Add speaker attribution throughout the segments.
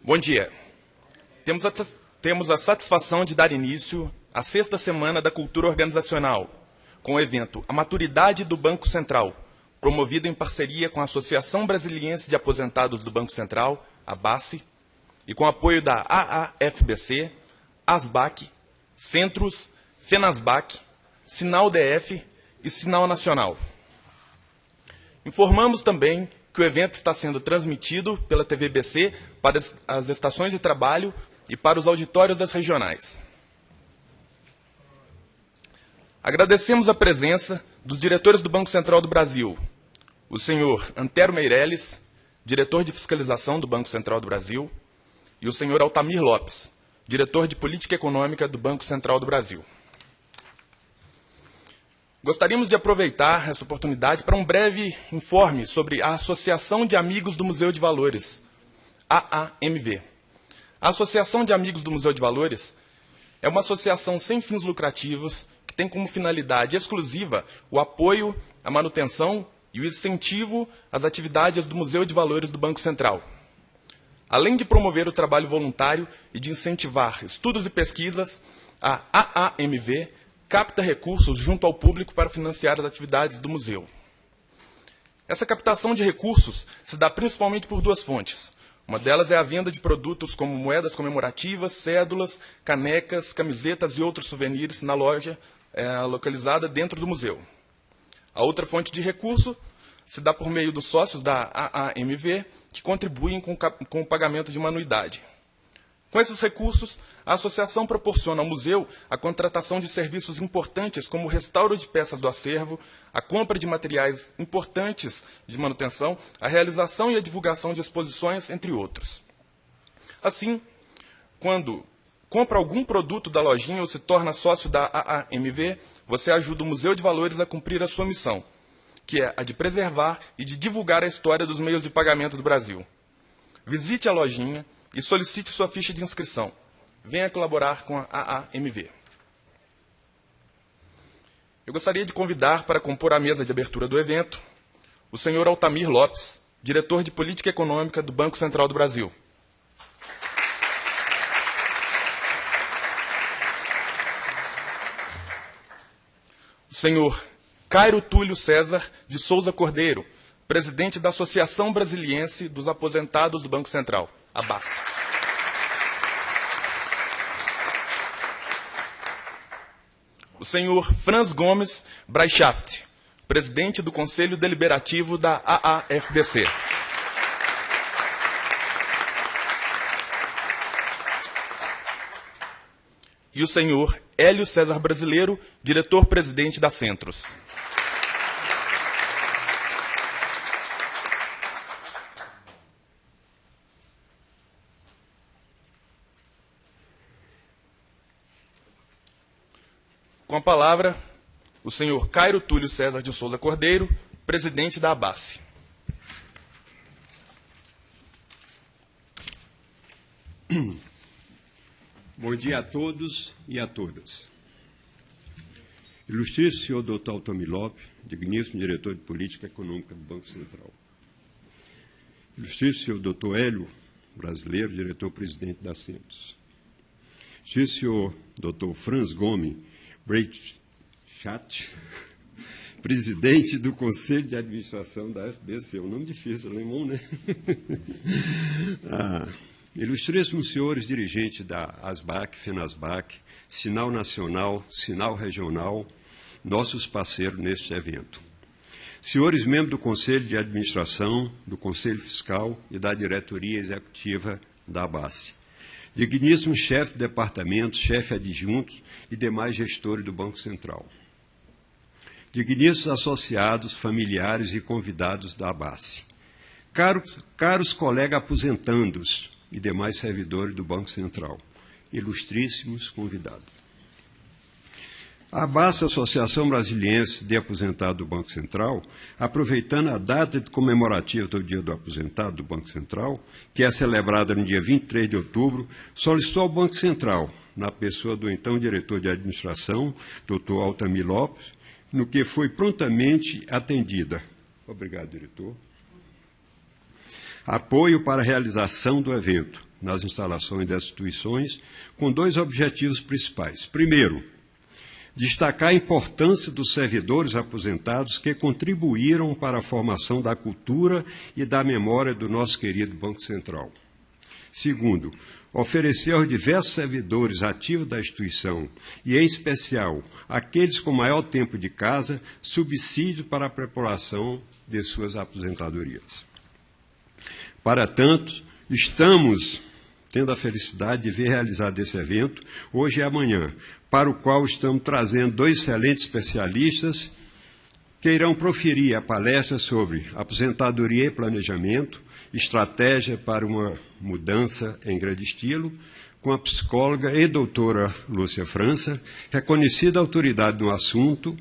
Speaker 1: Bom dia. Temos a satisfação de dar início à 6ª Semana da Cultura Organizacional, com o evento A Maturidade do Banco Central, promovido em parceria com a Associação Brasiliense de Aposentados do Banco Central, a ABACE, e com apoio da AAFBC, ASBAC, Centros, FENASBAC, Sinal DF e Sinal Nacional. Informamos também que o evento está sendo transmitido pela TVBC para as estações de trabalho e para os auditórios das regionais. Agradecemos a presença dos diretores do Banco Central do Brasil, o senhor Antero Meirelles, diretor de fiscalização do Banco Central do Brasil, e o senhor Altamir Lopes, diretor de política econômica do Banco Central do Brasil. Gostaríamos de aproveitar esta oportunidade para um breve informe sobre a Associação de Amigos do Museu de Valores, AAMV. A Associação de Amigos do Museu de Valores é uma associação sem fins lucrativos que tem como finalidade exclusiva o apoio, a manutenção e o incentivo às atividades do Museu de Valores do Banco Central. Além de promover o trabalho voluntário e de incentivar estudos e pesquisas, a AAMV capta recursos junto ao público para financiar as atividades do museu. Essa captação de recursos se dá principalmente por duas fontes. Uma delas é a venda de produtos como moedas comemorativas, cédulas, canecas, camisetas e outros souvenirs na loja localizada dentro do museu. A outra fonte de recurso se dá por meio dos sócios da AAMV, que contribuem com o pagamento de uma anuidade. Com esses recursos, a associação proporciona ao museu a contratação de serviços importantes como o restauro de peças do acervo, a compra de materiais importantes de manutenção, a realização e a divulgação de exposições, entre outros. Assim, quando compra algum produto da lojinha ou se torna sócio da AAMV, você ajuda o Museu de Valores a cumprir a sua missão, que é a de preservar e de divulgar a história dos meios de pagamento do Brasil. Visite a lojinha e solicite sua ficha de inscrição. Venha colaborar com a AAMV. Eu gostaria de convidar para compor a mesa de abertura do evento o senhor Altamir Lopes, diretor de política econômica do Banco Central do Brasil. O senhor Cairo Túlio César de Souza Cordeiro, presidente da Associação Brasiliense dos Aposentados do Banco Central, ABACE. O senhor Franz Gomes Breitschaft, presidente do Conselho Deliberativo da AAFBC. E o senhor Hélio César Brasileiro, diretor-presidente da Centros. Com a palavra, o senhor Cairo Túlio César de Souza Cordeiro, presidente da ABACE.
Speaker 2: Bom dia a todos e a todas. Ilustríssimo senhor Dr. Altamir Lopes, digníssimo diretor de política econômica do Banco Central. Ilustríssimo senhor Dr. Hélio Brasileiro, diretor-presidente da Centros. Ilustríssimo senhor Dr. Franz Gomes Breitschaft, presidente do Conselho de Administração da FBC. É um nome difícil, alemão, né? Ilustríssimos senhores dirigentes da ASBAC, FENASBAC, Sinal Nacional, Sinal Regional, nossos parceiros neste evento. Senhores membros do Conselho de Administração, do Conselho Fiscal e da Diretoria Executiva da ABACE. Digníssimos chefe de departamento, chefe adjuntos e demais gestores do Banco Central. Digníssimos associados, familiares e convidados da ABACE. Caros colegas aposentandos e demais servidores do Banco Central. Ilustríssimos convidados. A ABACE, Associação Brasiliense de Aposentados do Banco Central, aproveitando a data comemorativa do Dia do Aposentado do Banco Central, que é celebrada no dia 23 de outubro, solicitou ao Banco Central, na pessoa do então diretor de administração, Dr. Altamir Lopes, no que foi prontamente atendida. Obrigado, diretor. Apoio para a realização do evento, nas instalações das instituições, com 2 objetivos principais. Primeiro, destacar a importância dos servidores aposentados que contribuíram para a formação da cultura e da memória do nosso querido Banco Central. Segundo, oferecer aos diversos servidores ativos da instituição, e em especial aqueles com maior tempo de casa, subsídio para a preparação de suas aposentadorias. Para tanto, estamos tendo a felicidade de ver realizado esse evento, hoje e amanhã, para o qual estamos trazendo 2 excelentes especialistas que irão proferir a palestra sobre aposentadoria e planejamento, estratégia para uma mudança em grande estilo, com a psicóloga e doutora Lúcia França, reconhecida autoridade no assunto,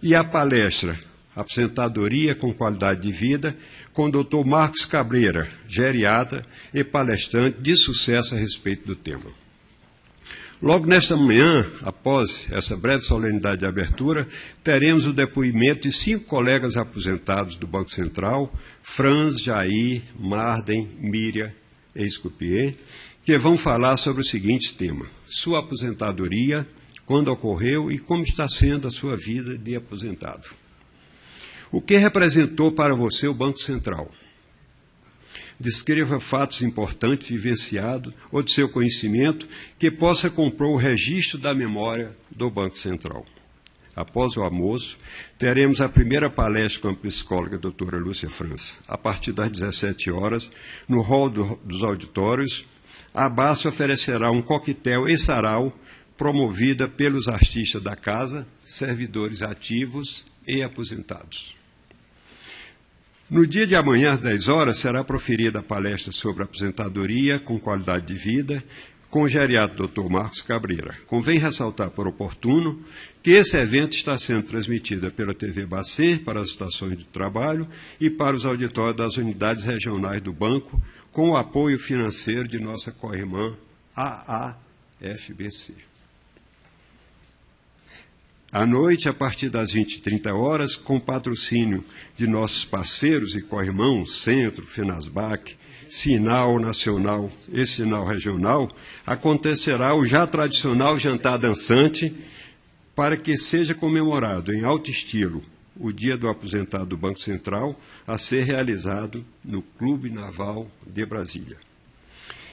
Speaker 2: e a palestra Aposentadoria com Qualidade de Vida, com o doutor Marcos Cabreira, geriatra e palestrante de sucesso a respeito do tema. Logo nesta manhã, após essa breve solenidade de abertura, teremos o depoimento de 5 colegas aposentados do Banco Central, Franz, Jair, Marden, Miriam e Escupier, que vão falar sobre o seguinte tema: sua aposentadoria, quando ocorreu e como está sendo a sua vida de aposentado. O que representou para você o Banco Central? Descreva fatos importantes vivenciados ou de seu conhecimento que possa compor o registro da memória do Banco Central. Após o almoço, teremos a primeira palestra com a psicóloga a doutora Lúcia França, a partir das 17 horas, no hall dos auditórios. A BACE oferecerá um coquetel e sarau promovida pelos artistas da casa, servidores ativos e aposentados. No dia de amanhã, às 10 horas, será proferida a palestra sobre aposentadoria com qualidade de vida, com o geriatra Dr. Marcos Cabreira. Convém ressaltar por oportuno que esse evento está sendo transmitido pela TV Bacen para as estações de trabalho e para os auditórios das unidades regionais do banco, com o apoio financeiro de nossa co-irmã AAFBC. À noite, a partir das 20h30, com patrocínio de nossos parceiros e co-irmãos, Centro, Finasbac, Sinal Nacional e Sinal Regional, acontecerá o já tradicional jantar dançante para que seja comemorado em alto estilo o Dia do Aposentado do Banco Central, a ser realizado no Clube Naval de Brasília.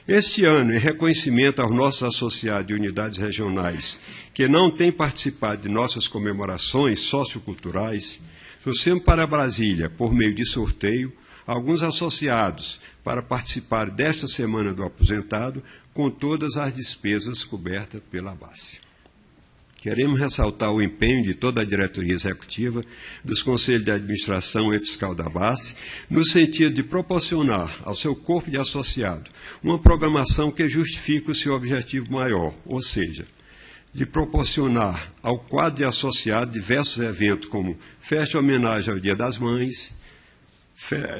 Speaker 2: Este ano, em reconhecimento aos nossos associados de unidades regionais que não têm participado de nossas comemorações socioculturais, trouxemos para Brasília, por meio de sorteio, alguns associados para participar desta Semana do Aposentado com todas as despesas cobertas pela BACE. Queremos ressaltar o empenho de toda a diretoria executiva, dos conselhos de administração e fiscal da BACE, no sentido de proporcionar ao seu corpo de associado uma programação que justifique o seu objetivo maior, ou seja, de proporcionar ao quadro de associado diversos eventos como festa homenagem ao Dia das Mães,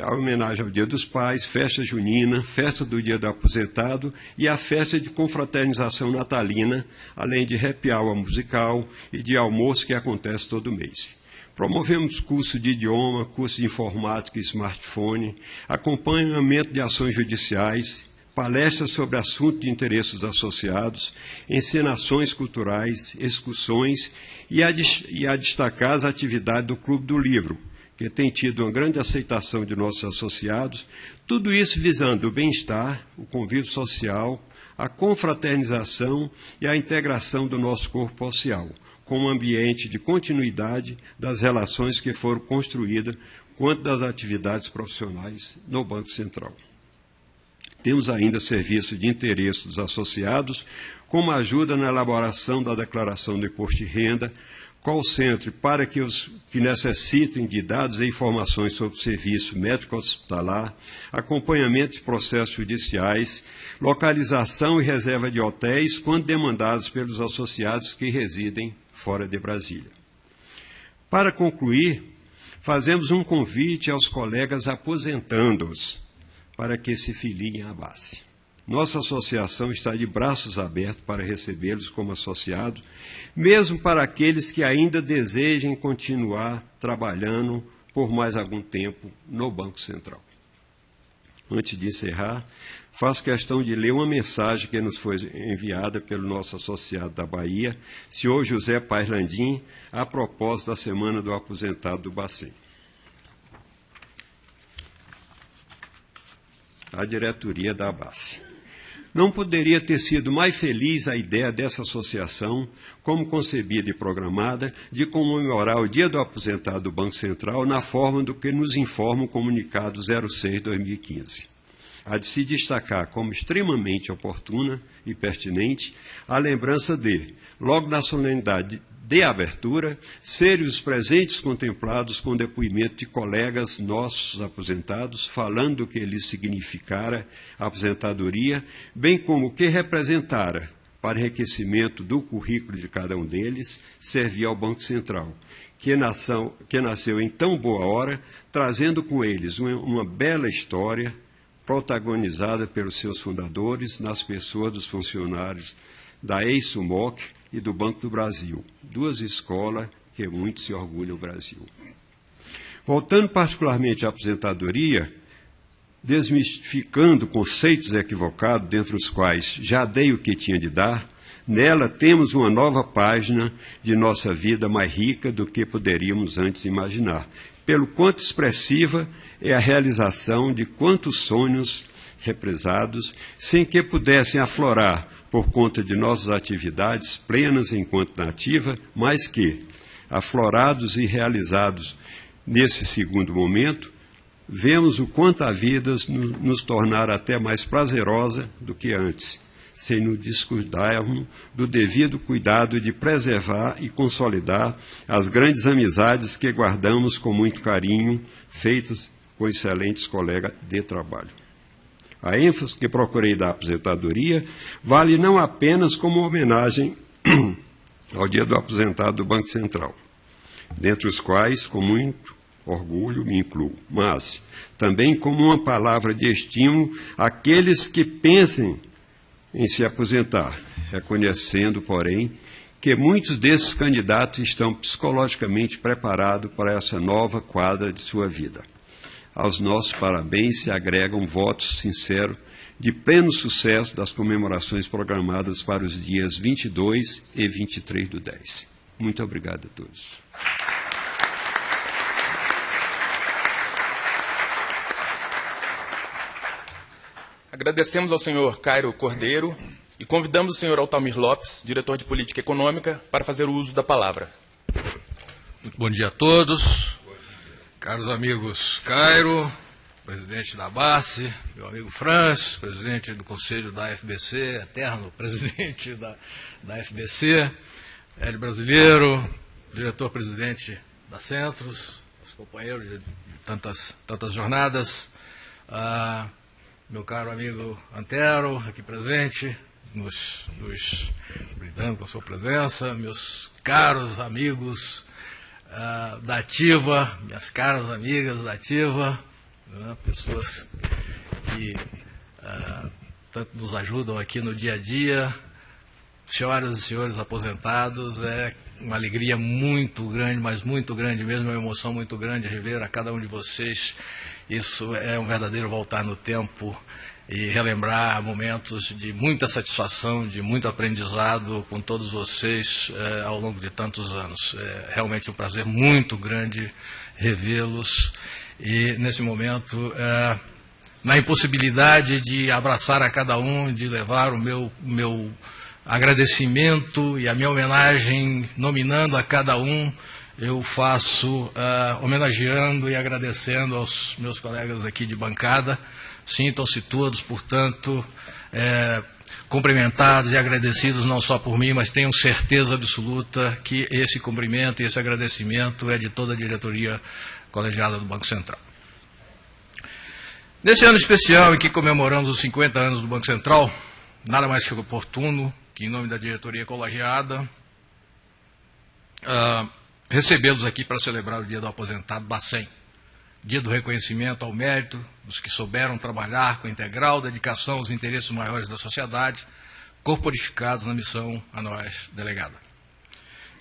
Speaker 2: a homenagem ao Dia dos Pais, festa junina, festa do Dia do Aposentado e a festa de confraternização natalina, além de happy hour musical e de almoço que acontece todo mês. Promovemos curso de idioma, curso de informática e smartphone, acompanhamento de ações judiciais, palestras sobre assuntos de interesse dos associados, encenações culturais, excursões e a destacar as atividades do Clube do Livro, que tem tido uma grande aceitação de nossos associados, tudo isso visando o bem-estar, o convívio social, a confraternização e a integração do nosso corpo social, com um ambiente de continuidade das relações que foram construídas quanto das atividades profissionais no Banco Central. Temos ainda serviço de interesse dos associados, como ajuda na elaboração da declaração do imposto de renda, call center para que os que necessitem de dados e informações sobre o serviço médico-hospitalar, acompanhamento de processos judiciais, localização e reserva de hotéis, quando demandados pelos associados que residem fora de Brasília. Para concluir, fazemos um convite aos colegas aposentandos para que se filiem à BACE. Nossa associação está de braços abertos para recebê-los como associados, mesmo para aqueles que ainda desejem continuar trabalhando por mais algum tempo no Banco Central. antes de encerrar, faço questão de ler uma mensagem que nos foi enviada pelo nosso associado da Bahia, senhor José Paes Landim, a propósito da Semana do Aposentado do Bacen. A diretoria da ABACE. Não poderia ter sido mais feliz a ideia dessa associação, como concebida e programada, de comemorar o Dia do Aposentado do Banco Central na forma do que nos informa o Comunicado 06/2015. Há de se destacar como extremamente oportuna e pertinente a lembrança de, logo na solenidade de abertura, serem os presentes contemplados com depoimento de colegas nossos aposentados, falando do que lhes significara a aposentadoria, bem como o que representara, para enriquecimento do currículo de cada um deles, servir ao Banco Central, que nasceu em tão boa hora, trazendo com eles uma bela história, protagonizada pelos seus fundadores, nas pessoas dos funcionários da ex-SUMOC e do Banco do Brasil, duas escolas que muito se orgulha o Brasil. Voltando particularmente à aposentadoria, desmistificando conceitos equivocados, dentre os quais já dei o que tinha de dar, nela temos uma nova página de nossa vida mais rica do que poderíamos antes imaginar, pelo quanto expressiva é a realização de quantos sonhos represados, sem que pudessem aflorar por conta de nossas atividades plenas enquanto nativa, mas que, aflorados e realizados nesse segundo momento, vemos o quanto a vida nos tornar até mais prazerosa do que antes, sem nos descuidarmos do devido cuidado de preservar e consolidar as grandes amizades que guardamos com muito carinho, feitas com excelentes colegas de trabalho. A ênfase que procurei dar à aposentadoria vale não apenas como homenagem ao Dia do Aposentado do Banco Central, dentre os quais, com muito orgulho, me incluo, mas também como uma palavra de estímulo àqueles que pensem em se aposentar, reconhecendo, porém, que muitos desses candidatos estão psicologicamente preparados para essa nova quadra de sua vida. Aos nossos parabéns se agregam votos sinceros de pleno sucesso das comemorações programadas para os dias 22 e 23 do 10. Muito obrigado a todos.
Speaker 1: Agradecemos ao senhor Cairo Cordeiro e convidamos o senhor Altamir Lopes, diretor de Política Econômica, para fazer o uso da palavra.
Speaker 3: Muito bom dia a todos. Caros amigos Cairo, presidente da ABACE, meu amigo Franz, presidente do Conselho da FBC, eterno presidente da FBC, Hélio Brasileiro, diretor-presidente da Centros, os companheiros de tantas jornadas, meu caro amigo Antero, aqui presente, nos brindando com a sua presença, meus caros amigos da Ativa, minhas caras amigas da Ativa, né, pessoas que tanto nos ajudam aqui no dia a dia, senhoras e senhores aposentados, é uma alegria muito grande, mas muito grande mesmo, uma emoção muito grande rever a cada um de vocês. Isso é um verdadeiro voltar no tempo e relembrar momentos de muita satisfação, de muito aprendizado com todos vocês ao longo de tantos anos. É realmente um prazer muito grande revê-los e, nesse momento, na impossibilidade de abraçar a cada um, de levar o meu agradecimento e a minha homenagem, nominando a cada um, eu faço homenageando e agradecendo aos meus colegas aqui de bancada. Sintam-se todos, portanto, cumprimentados e agradecidos não só por mim, mas tenham certeza absoluta que esse cumprimento e esse agradecimento é de toda a diretoria colegiada do Banco Central. Nesse ano especial em que comemoramos os 50 anos do Banco Central, nada mais que oportuno que, em nome da diretoria colegiada, recebê-los aqui para celebrar o Dia do Aposentado Bacen, dia do reconhecimento ao mérito dos que souberam trabalhar com integral dedicação aos interesses maiores da sociedade, corporificados na missão a nós delegada.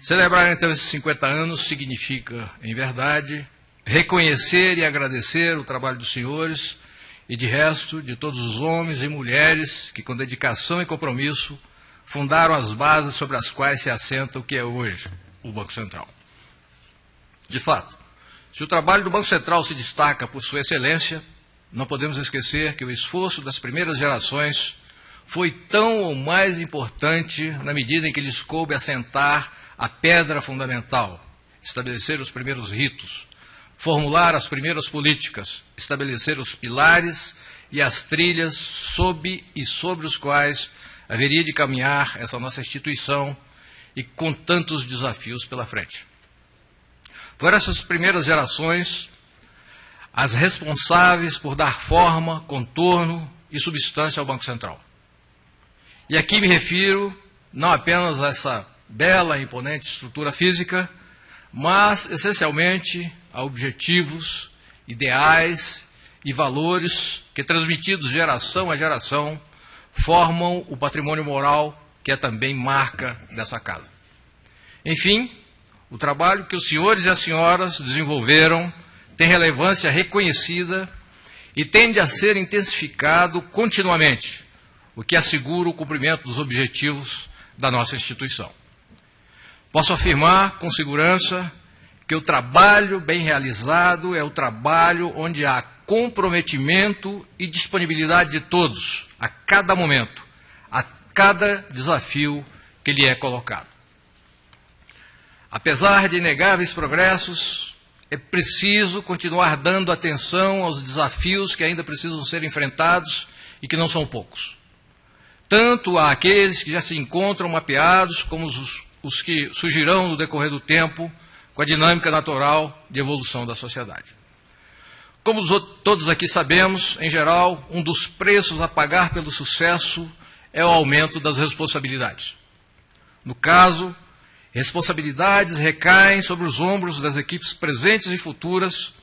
Speaker 3: Celebrar, então, esses 50 anos significa, em verdade, reconhecer e agradecer o trabalho dos senhores e, de resto, de todos os homens e mulheres que, com dedicação e compromisso, fundaram as bases sobre as quais se assenta o que é hoje o Banco Central. De fato, se o trabalho do Banco Central se destaca por sua excelência, não podemos esquecer que o esforço das primeiras gerações foi tão ou mais importante na medida em que lhes coube assentar a pedra fundamental, estabelecer os primeiros ritos, formular as primeiras políticas, estabelecer os pilares e as trilhas sob e sobre os quais haveria de caminhar essa nossa instituição e com tantos desafios pela frente. Foram essas primeiras gerações as responsáveis por dar forma, contorno e substância ao Banco Central. E aqui me refiro não apenas a essa bela e imponente estrutura física, mas essencialmente a objetivos, ideais e valores que, transmitidos geração a geração, formam o patrimônio moral que é também marca dessa casa. Enfim, o trabalho que os senhores e as senhoras desenvolveram tem relevância reconhecida e tende a ser intensificado continuamente, o que assegura o cumprimento dos objetivos da nossa instituição. Posso afirmar com segurança que o trabalho bem realizado é o trabalho onde há comprometimento e disponibilidade de todos, a cada momento, a cada desafio que lhe é colocado. Apesar de inegáveis progressos, é preciso continuar dando atenção aos desafios que ainda precisam ser enfrentados e que não são poucos. Tanto àqueles que já se encontram mapeados, como os que surgirão no decorrer do tempo, com a dinâmica natural de evolução da sociedade. Como todos aqui sabemos, em geral, um dos preços a pagar pelo sucesso é o aumento das responsabilidades. No caso, responsabilidades recaem sobre os ombros das equipes presentes e futuras,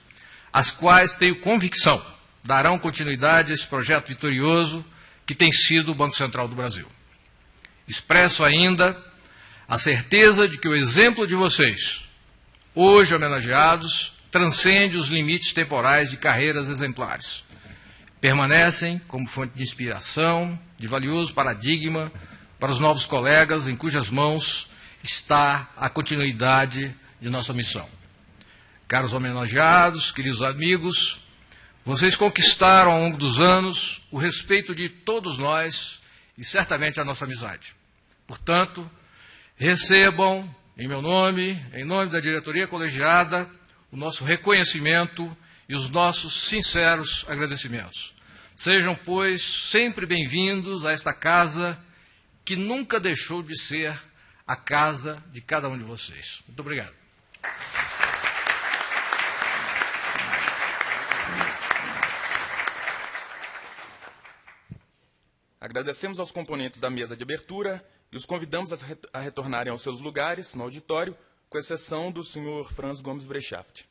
Speaker 3: as quais, tenho convicção, darão continuidade a esse projeto vitorioso que tem sido o Banco Central do Brasil. Expresso ainda a certeza de que o exemplo de vocês, hoje homenageados, transcende os limites temporais de carreiras exemplares. Permanecem como fonte de inspiração, de valioso paradigma para os novos colegas em cujas mãos está a continuidade de nossa missão. Caros homenageados, queridos amigos, vocês conquistaram ao longo dos anos o respeito de todos nós e certamente a nossa amizade. Portanto, recebam, em meu nome, em nome da diretoria colegiada, o nosso reconhecimento e os nossos sinceros agradecimentos. Sejam, pois, sempre bem-vindos a esta casa que nunca deixou de ser a casa de cada um de vocês. Muito obrigado.
Speaker 1: Agradecemos aos componentes da mesa de abertura e os convidamos a retornarem aos seus lugares no auditório, com exceção do senhor Franz Gomes Brechaft.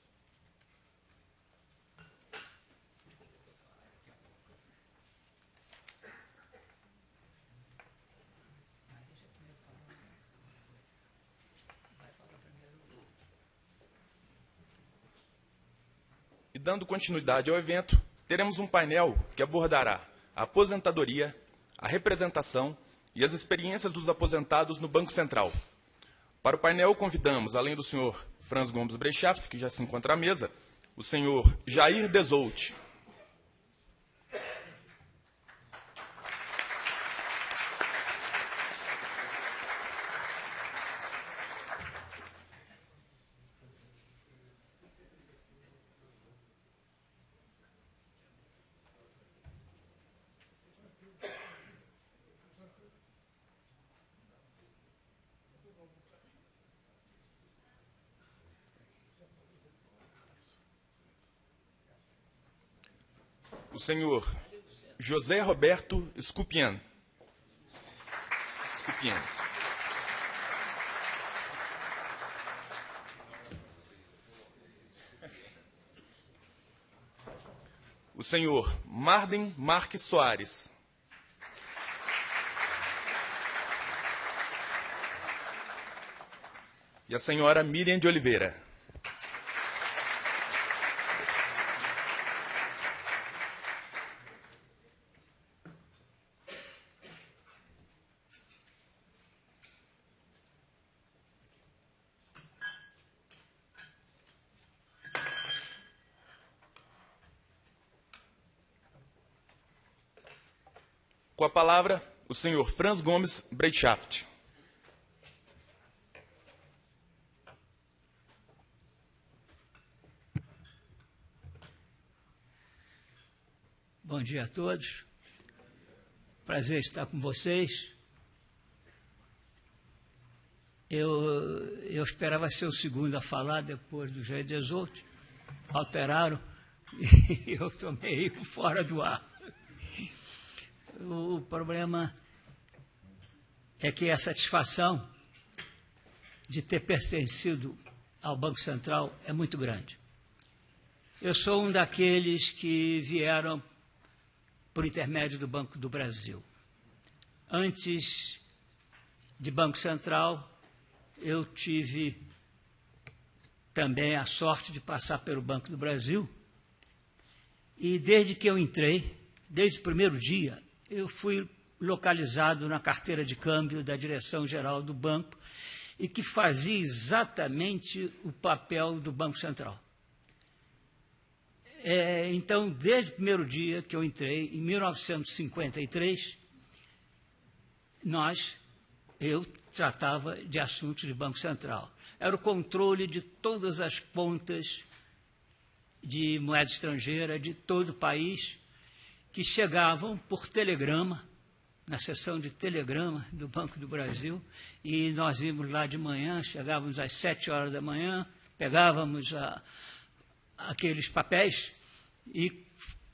Speaker 1: E dando continuidade ao evento, teremos um painel que abordará a aposentadoria, a representação e as experiências dos aposentados no Banco Central. Para o painel, convidamos, além do senhor Franz Gomes Brechaft, que já se encontra à mesa, o senhor Jair Desout. O senhor José Roberto Scupian. O senhor Marden Marques Soares. E a senhora Miriam de Oliveira. Com a palavra, o senhor Franz Gomes Breitschaft.
Speaker 4: Bom dia a todos. Prazer estar com vocês. Eu esperava ser o segundo a falar depois do Jair Desolte. Alteraram e eu estou meio fora do ar. O problema é que a satisfação de ter pertencido ao Banco Central é muito grande. Eu sou um daqueles que vieram por intermédio do Banco do Brasil. Antes de Banco Central, eu tive também a sorte de passar pelo Banco do Brasil. E desde que eu entrei, desde o primeiro dia, eu fui localizado na carteira de câmbio da direção-geral do banco e que fazia exatamente o papel do Banco Central. Então, desde o primeiro dia que eu entrei, em 1953, eu tratava de assuntos de Banco Central. Era o controle de todas as contas de moeda estrangeira de todo o país que chegavam por telegrama, na seção de telegrama do Banco do Brasil, e nós íamos lá de manhã, chegávamos às 7 horas da manhã, pegávamos aqueles papéis e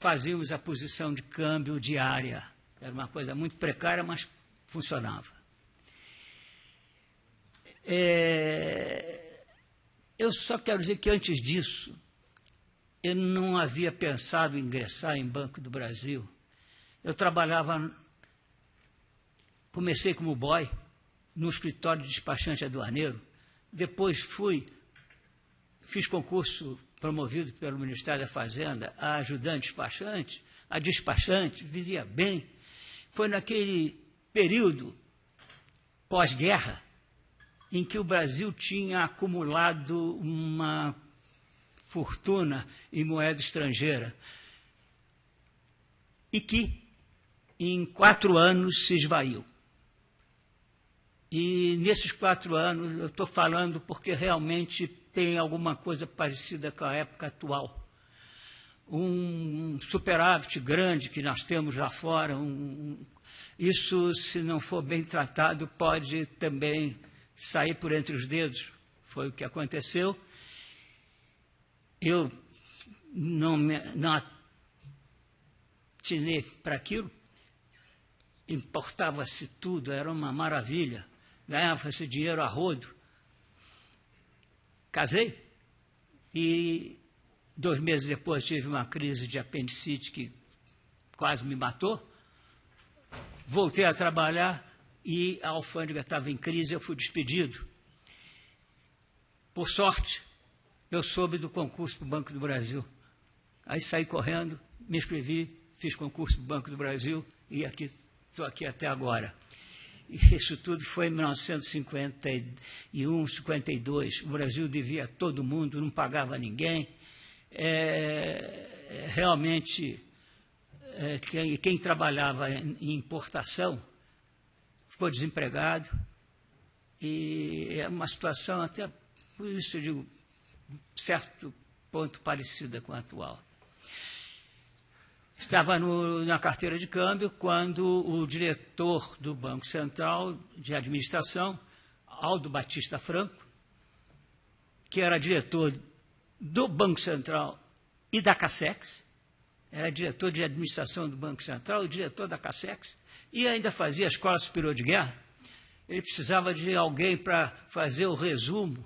Speaker 4: fazíamos a posição de câmbio diária. Era uma coisa muito precária, mas funcionava. Eu só quero dizer que antes disso, eu não havia pensado em ingressar em Banco do Brasil. Eu comecei como boy no escritório de despachante aduaneiro, depois fiz concurso promovido pelo Ministério da Fazenda a ajudante despachante, a despachante, vivia bem. Foi naquele período pós-guerra em que o Brasil tinha acumulado uma fortuna em moeda estrangeira e que em 4 anos se esvaiu. E nesses 4 anos, eu estou falando porque realmente tem alguma coisa parecida com a época atual. Um superávit grande que nós temos lá fora, isso, se não for bem tratado, pode também sair por entre os dedos. Foi o que aconteceu. Eu não atinei para aquilo, importava-se tudo, era uma maravilha, ganhava-se dinheiro a rodo. Casei e 2 meses depois tive uma crise de apendicite que quase me matou. Voltei a trabalhar e a alfândega estava em crise, eu fui despedido. Por sorte, eu soube do concurso para o Banco do Brasil. Aí saí correndo, me inscrevi, fiz concurso para o Banco do Brasil e estou aqui até agora. E isso tudo foi em 1951, 52. O Brasil devia a todo mundo, não pagava ninguém. Realmente, quem trabalhava em importação ficou desempregado. E é uma situação até, por isso eu digo, certo ponto parecida com a atual. Estava na carteira de câmbio quando o diretor do Banco Central de Administração, Aldo Batista Franco, que era diretor do Banco Central e da CASEX, era diretor de administração do Banco Central e diretor da CASEX, e ainda fazia a Escola Superior de Guerra. Ele precisava de alguém para fazer o resumo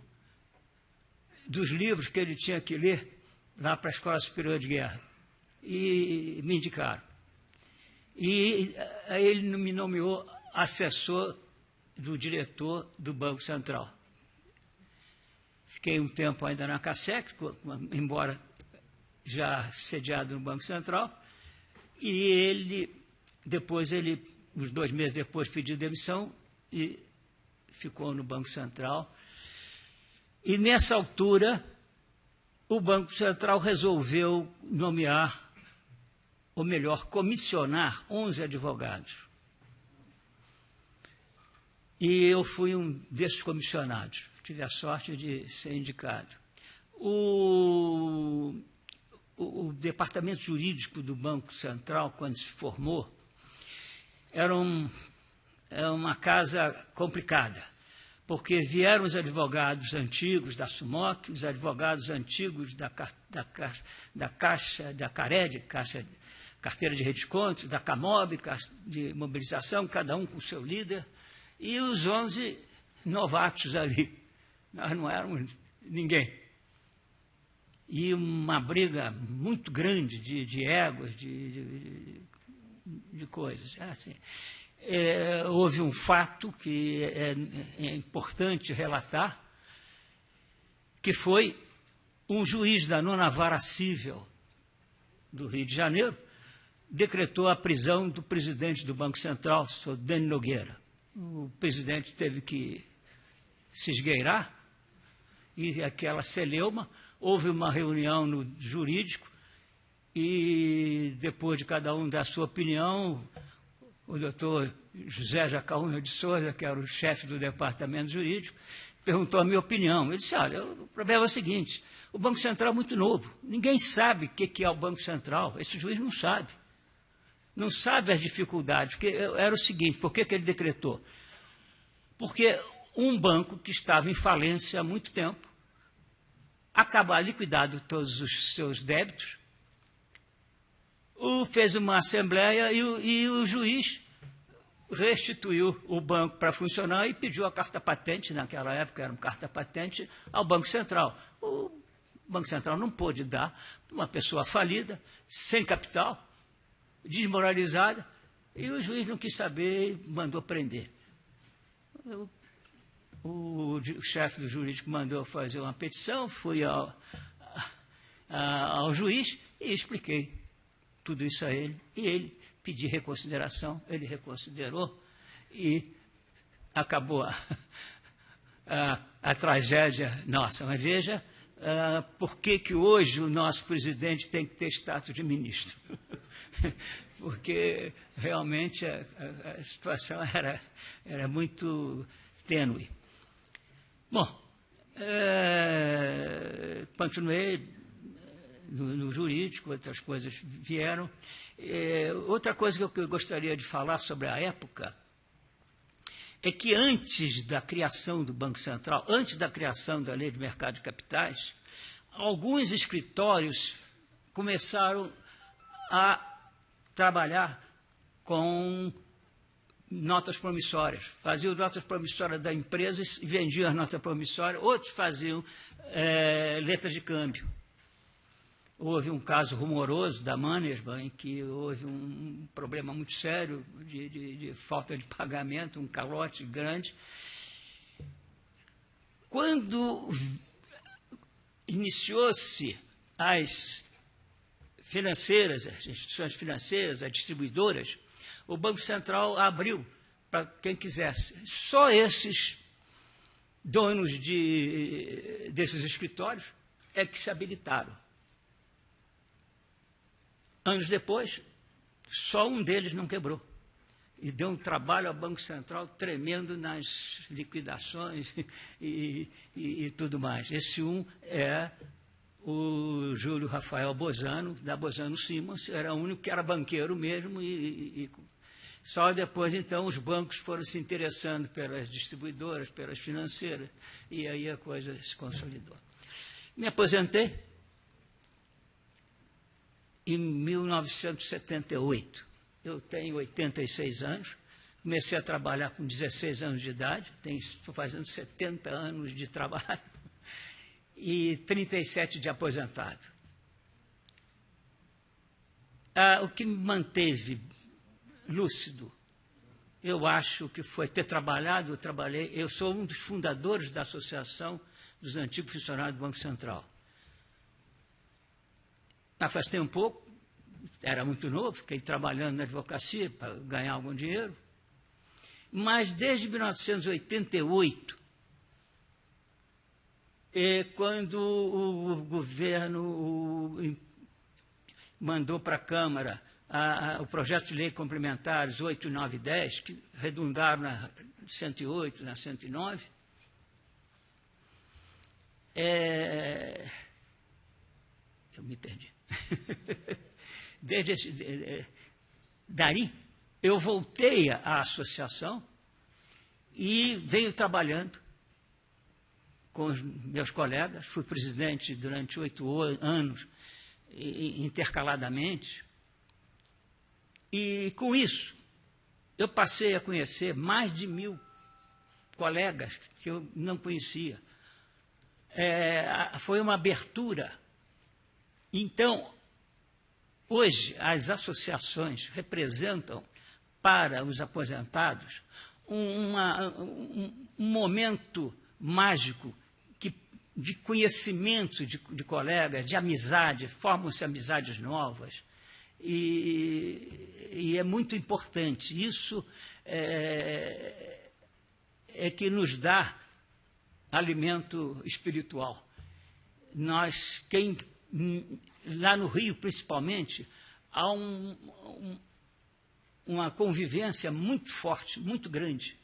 Speaker 4: dos livros que ele tinha que ler lá para a Escola Superior de Guerra. E me indicaram. E aí ele me nomeou assessor do diretor do Banco Central. Fiquei um tempo ainda na CASEC, embora já sediado no Banco Central, e uns 2 meses depois, pediu demissão e ficou no Banco Central. E nessa altura, o Banco Central resolveu nomear ou melhor, comissionar 11 advogados. E eu fui um desses comissionados. Tive a sorte de ser indicado. O departamento jurídico do Banco Central, quando se formou, era uma casa complicada, porque vieram os advogados antigos da SUMOC, os advogados antigos da Caixa, da CARED, Carteira de Redescontos, da CAMOB, de mobilização, cada um com o seu líder, e os 11 novatos ali. Nós não éramos ninguém. E uma briga muito grande de egos, de coisas. Assim, houve um fato que é importante relatar, que foi um juiz da 9ª Vara Cível do Rio de Janeiro decretou a prisão do presidente do Banco Central, o Dani Nogueira. O presidente teve que se esgueirar, e aquela celeuma, houve uma reunião no jurídico, e depois de cada um dar a sua opinião, o doutor José Jacaúna de Souza, que era o chefe do departamento jurídico, perguntou a minha opinião. Ele disse, olha, o problema é o seguinte, o Banco Central é muito novo, ninguém sabe o que é o Banco Central, esse juiz não sabe. Não sabe as dificuldades, porque era o seguinte, por que ele decretou? Porque um banco que estava em falência há muito tempo, acabar liquidado todos os seus débitos, fez uma assembleia e o juiz restituiu o banco para funcionar e pediu a carta patente, naquela época era uma carta patente, ao Banco Central. O Banco Central não pôde dar uma pessoa falida, sem capital, desmoralizada, e o juiz não quis saber e mandou prender. O chefe do jurídico mandou fazer uma petição, fui ao juiz e expliquei tudo isso a ele, e ele pediu reconsideração, ele reconsiderou e acabou a tragédia nossa. Mas veja por que hoje o nosso presidente tem que ter status de ministro. Porque realmente a situação era muito tênue. Bom, continuei no jurídico, outras coisas vieram. Outra coisa que eu gostaria de falar sobre a época é que antes da criação do Banco Central, antes da criação da Lei de Mercado de Capitais, alguns escritórios começaram a trabalhar com notas promissórias. Faziam notas promissórias da empresa e vendiam as notas promissórias, outros faziam letras de câmbio. Houve um caso rumoroso da Mannesmann, em que houve um problema muito sério de falta de pagamento, um calote grande. Quando iniciou-se as financeiras, as instituições financeiras, as distribuidoras, o Banco Central abriu para quem quisesse. Só esses donos desses escritórios é que se habilitaram. Anos depois, só um deles não quebrou. E deu um trabalho ao Banco Central tremendo nas liquidações e tudo mais. Esse um é o Júlio Rafael Bozano, da Bozano Simons, era o único que era banqueiro mesmo, e só depois, então, os bancos foram se interessando pelas distribuidoras, pelas financeiras, e aí a coisa se consolidou. Me aposentei em 1978. Eu tenho 86 anos, comecei a trabalhar com 16 anos de idade, estou fazendo 70 anos de trabalho, e 37 de aposentado. O que me manteve lúcido, eu acho que foi ter trabalhado, eu sou um dos fundadores da Associação dos Antigos Funcionários do Banco Central. Afastei um pouco, era muito novo, fiquei trabalhando na advocacia para ganhar algum dinheiro, mas desde 1988, quando o governo mandou para a Câmara o projeto de lei complementares 8, 9 e 10, que redundaram na 108, na 109, eu me perdi. Daí, eu voltei à associação e venho trabalhando com os meus colegas. Fui presidente durante 8 anos, intercaladamente. E, com isso, eu passei a conhecer mais de 1000 colegas que eu não conhecia. Foi uma abertura. Então, hoje, as associações representam para os aposentados um momento mágico de conhecimento de colegas, de amizade, formam-se amizades novas. E é muito importante. Isso é que nos dá alimento espiritual. Lá no Rio, principalmente, há uma convivência muito forte, muito grande.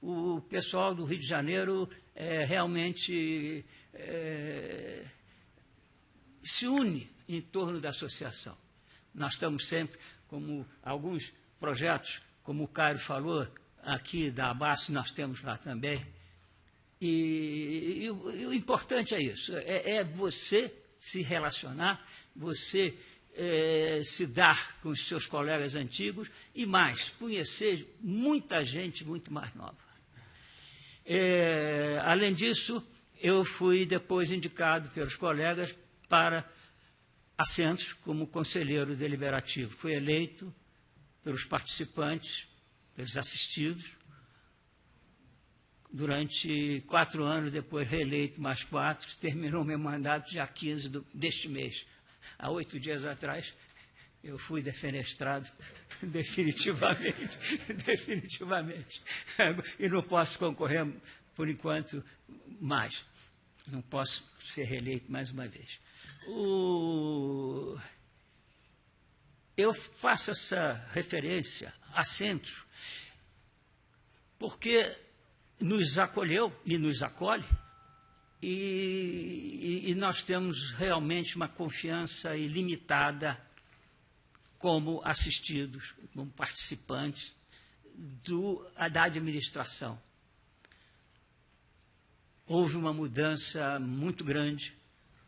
Speaker 4: O pessoal do Rio de Janeiro realmente se une em torno da associação. Nós estamos sempre, como alguns projetos, como o Cairo falou, aqui da ABASSE, nós temos lá também. E o importante é isso, é você se relacionar, você se dar com os seus colegas antigos e mais, conhecer muita gente muito mais nova. Além disso, eu fui depois indicado pelos colegas para assentos como conselheiro deliberativo. Fui eleito pelos participantes, pelos assistidos, durante 4 anos, depois reeleito mais 4, terminou meu mandato dia 15 deste mês. Há 8 dias atrás, eu fui defenestrado definitivamente. E não posso concorrer, por enquanto, mais. Não posso ser reeleito mais uma vez. Eu faço essa referência a centro, porque nos acolheu e nos acolhe, e nós temos realmente uma confiança ilimitada como assistidos, como participantes da administração. Houve uma mudança muito grande.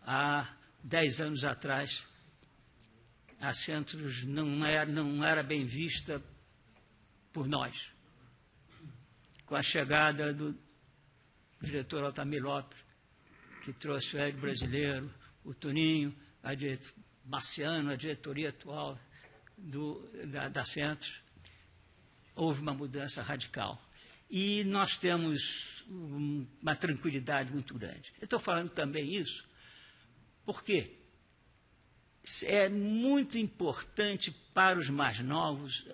Speaker 4: Há 10 anos atrás, a Centros não era bem vista por nós. Com a chegada do diretor Altamir Lopes, que trouxe o Hélio Brasileiro, o Toninho, Marciano, a diretoria atual da Centros, houve uma mudança radical. E nós temos uma tranquilidade muito grande. Eu estou falando também isso porque é muito importante para os mais novos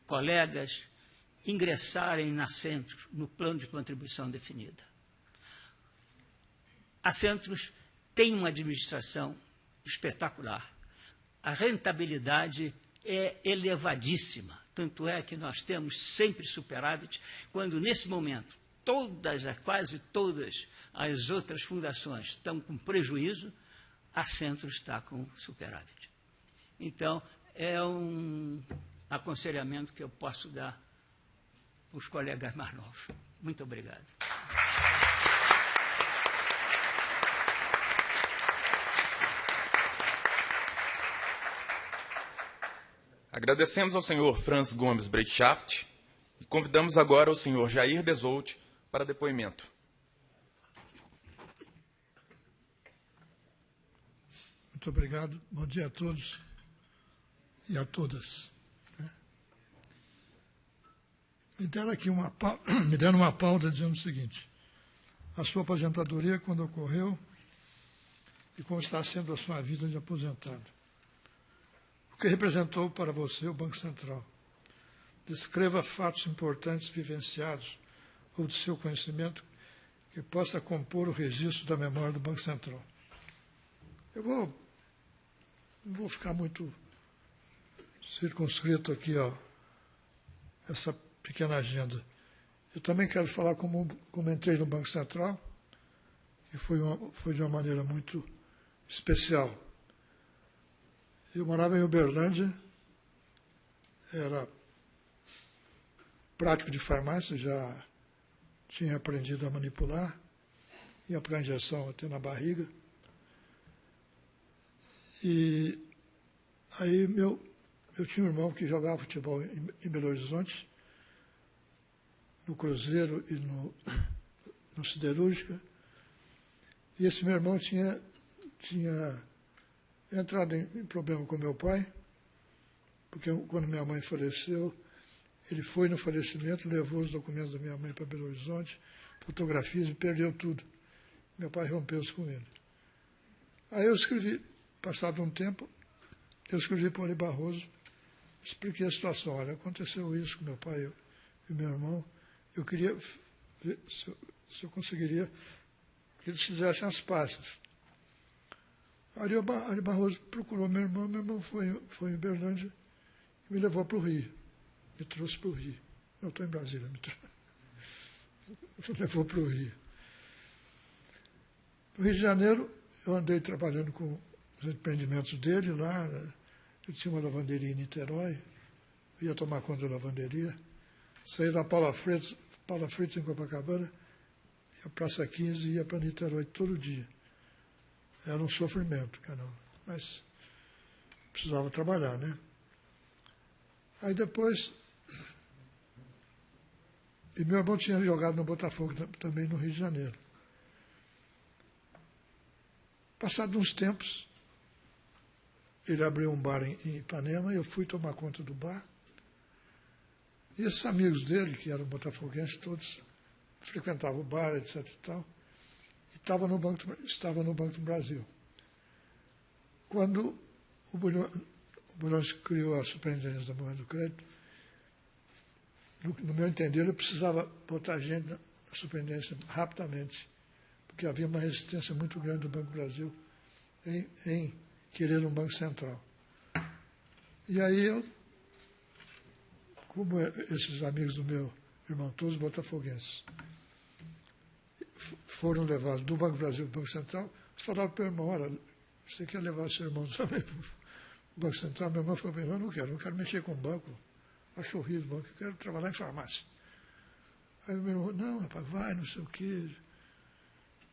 Speaker 4: colegas ingressarem na Centros, no plano de contribuição definida. A Centros tem uma administração espetacular. A rentabilidade é elevadíssima. Tanto é que nós temos sempre superávit, quando, nesse momento, quase todas as outras fundações estão com prejuízo, a Centros está com superávit. Então, é um aconselhamento que eu posso dar os colegas mais novos. Muito obrigado.
Speaker 1: Agradecemos ao senhor Franz Gomes Breitschaft e convidamos agora o senhor Jair Desolt para depoimento.
Speaker 5: Muito obrigado. Bom dia a todos e a todas. Me deram uma pauta dizendo o seguinte: a sua aposentadoria, quando ocorreu, e como está sendo a sua vida de aposentado. O que representou para você o Banco Central? Descreva fatos importantes vivenciados ou de seu conhecimento que possa compor o registro da memória do Banco Central. Eu não vou ficar muito circunscrito aqui, ó, essa pequena agenda. Eu também quero falar como entrei no Banco Central, que foi de uma maneira muito especial. Eu morava em Uberlândia, era prático de farmácia, já tinha aprendido a manipular, ia para a injeção até na barriga. E aí eu tinha um irmão que jogava futebol em Belo Horizonte, no Cruzeiro e no Siderúrgica. E esse meu irmão tinha entrado em problema com meu pai, porque quando minha mãe faleceu, ele foi no falecimento, levou os documentos da minha mãe para Belo Horizonte, fotografias e perdeu tudo. Meu pai rompeu-se com ele. Aí eu escrevi, passado um tempo, eu escrevi para o Oli Barroso, expliquei a situação. Olha, aconteceu isso com meu pai e meu irmão. Eu queria ver se eu conseguiria que eles fizessem as pazes. Aí o Oli Barroso procurou meu irmão foi em Uberlândia e me levou para o Rio. Me trouxe para o Rio. Não, estou em Brasília, me levou para o Rio. No Rio de Janeiro, eu andei trabalhando com os empreendimentos dele lá. Eu tinha uma lavanderia em Niterói, eu ia tomar conta da lavanderia. Saí da Paula Freitas em Copacabana, ia para Praça 15 e ia para Niterói todo dia. Era um sofrimento, caramba, mas precisava trabalhar, né? Aí depois, e meu irmão tinha jogado no Botafogo também no Rio de Janeiro. Passados uns tempos, ele abriu um bar em Ipanema e eu fui tomar conta do bar. E esses amigos dele, que eram botafoguenses, todos frequentavam o bar, etc. e tal, e estava no Banco do Brasil. Quando o Bulhões criou a Superintendência da Moeda do Crédito, no meu entender, ele precisava botar gente na Superintendência rapidamente, porque havia uma resistência muito grande do Banco do Brasil em querer um Banco Central. E aí como esses amigos do meu irmão, todos botafoguenses, foram levados do Banco do Brasil para o Banco Central, eles falaram para o irmão, olha, você quer levar seu irmão também para o Banco Central? Meu irmão falou, eu não quero mexer com o banco, acho horrível o banco, eu quero trabalhar em farmácia. Aí o meu irmão, não, rapaz, vai, não sei o quê.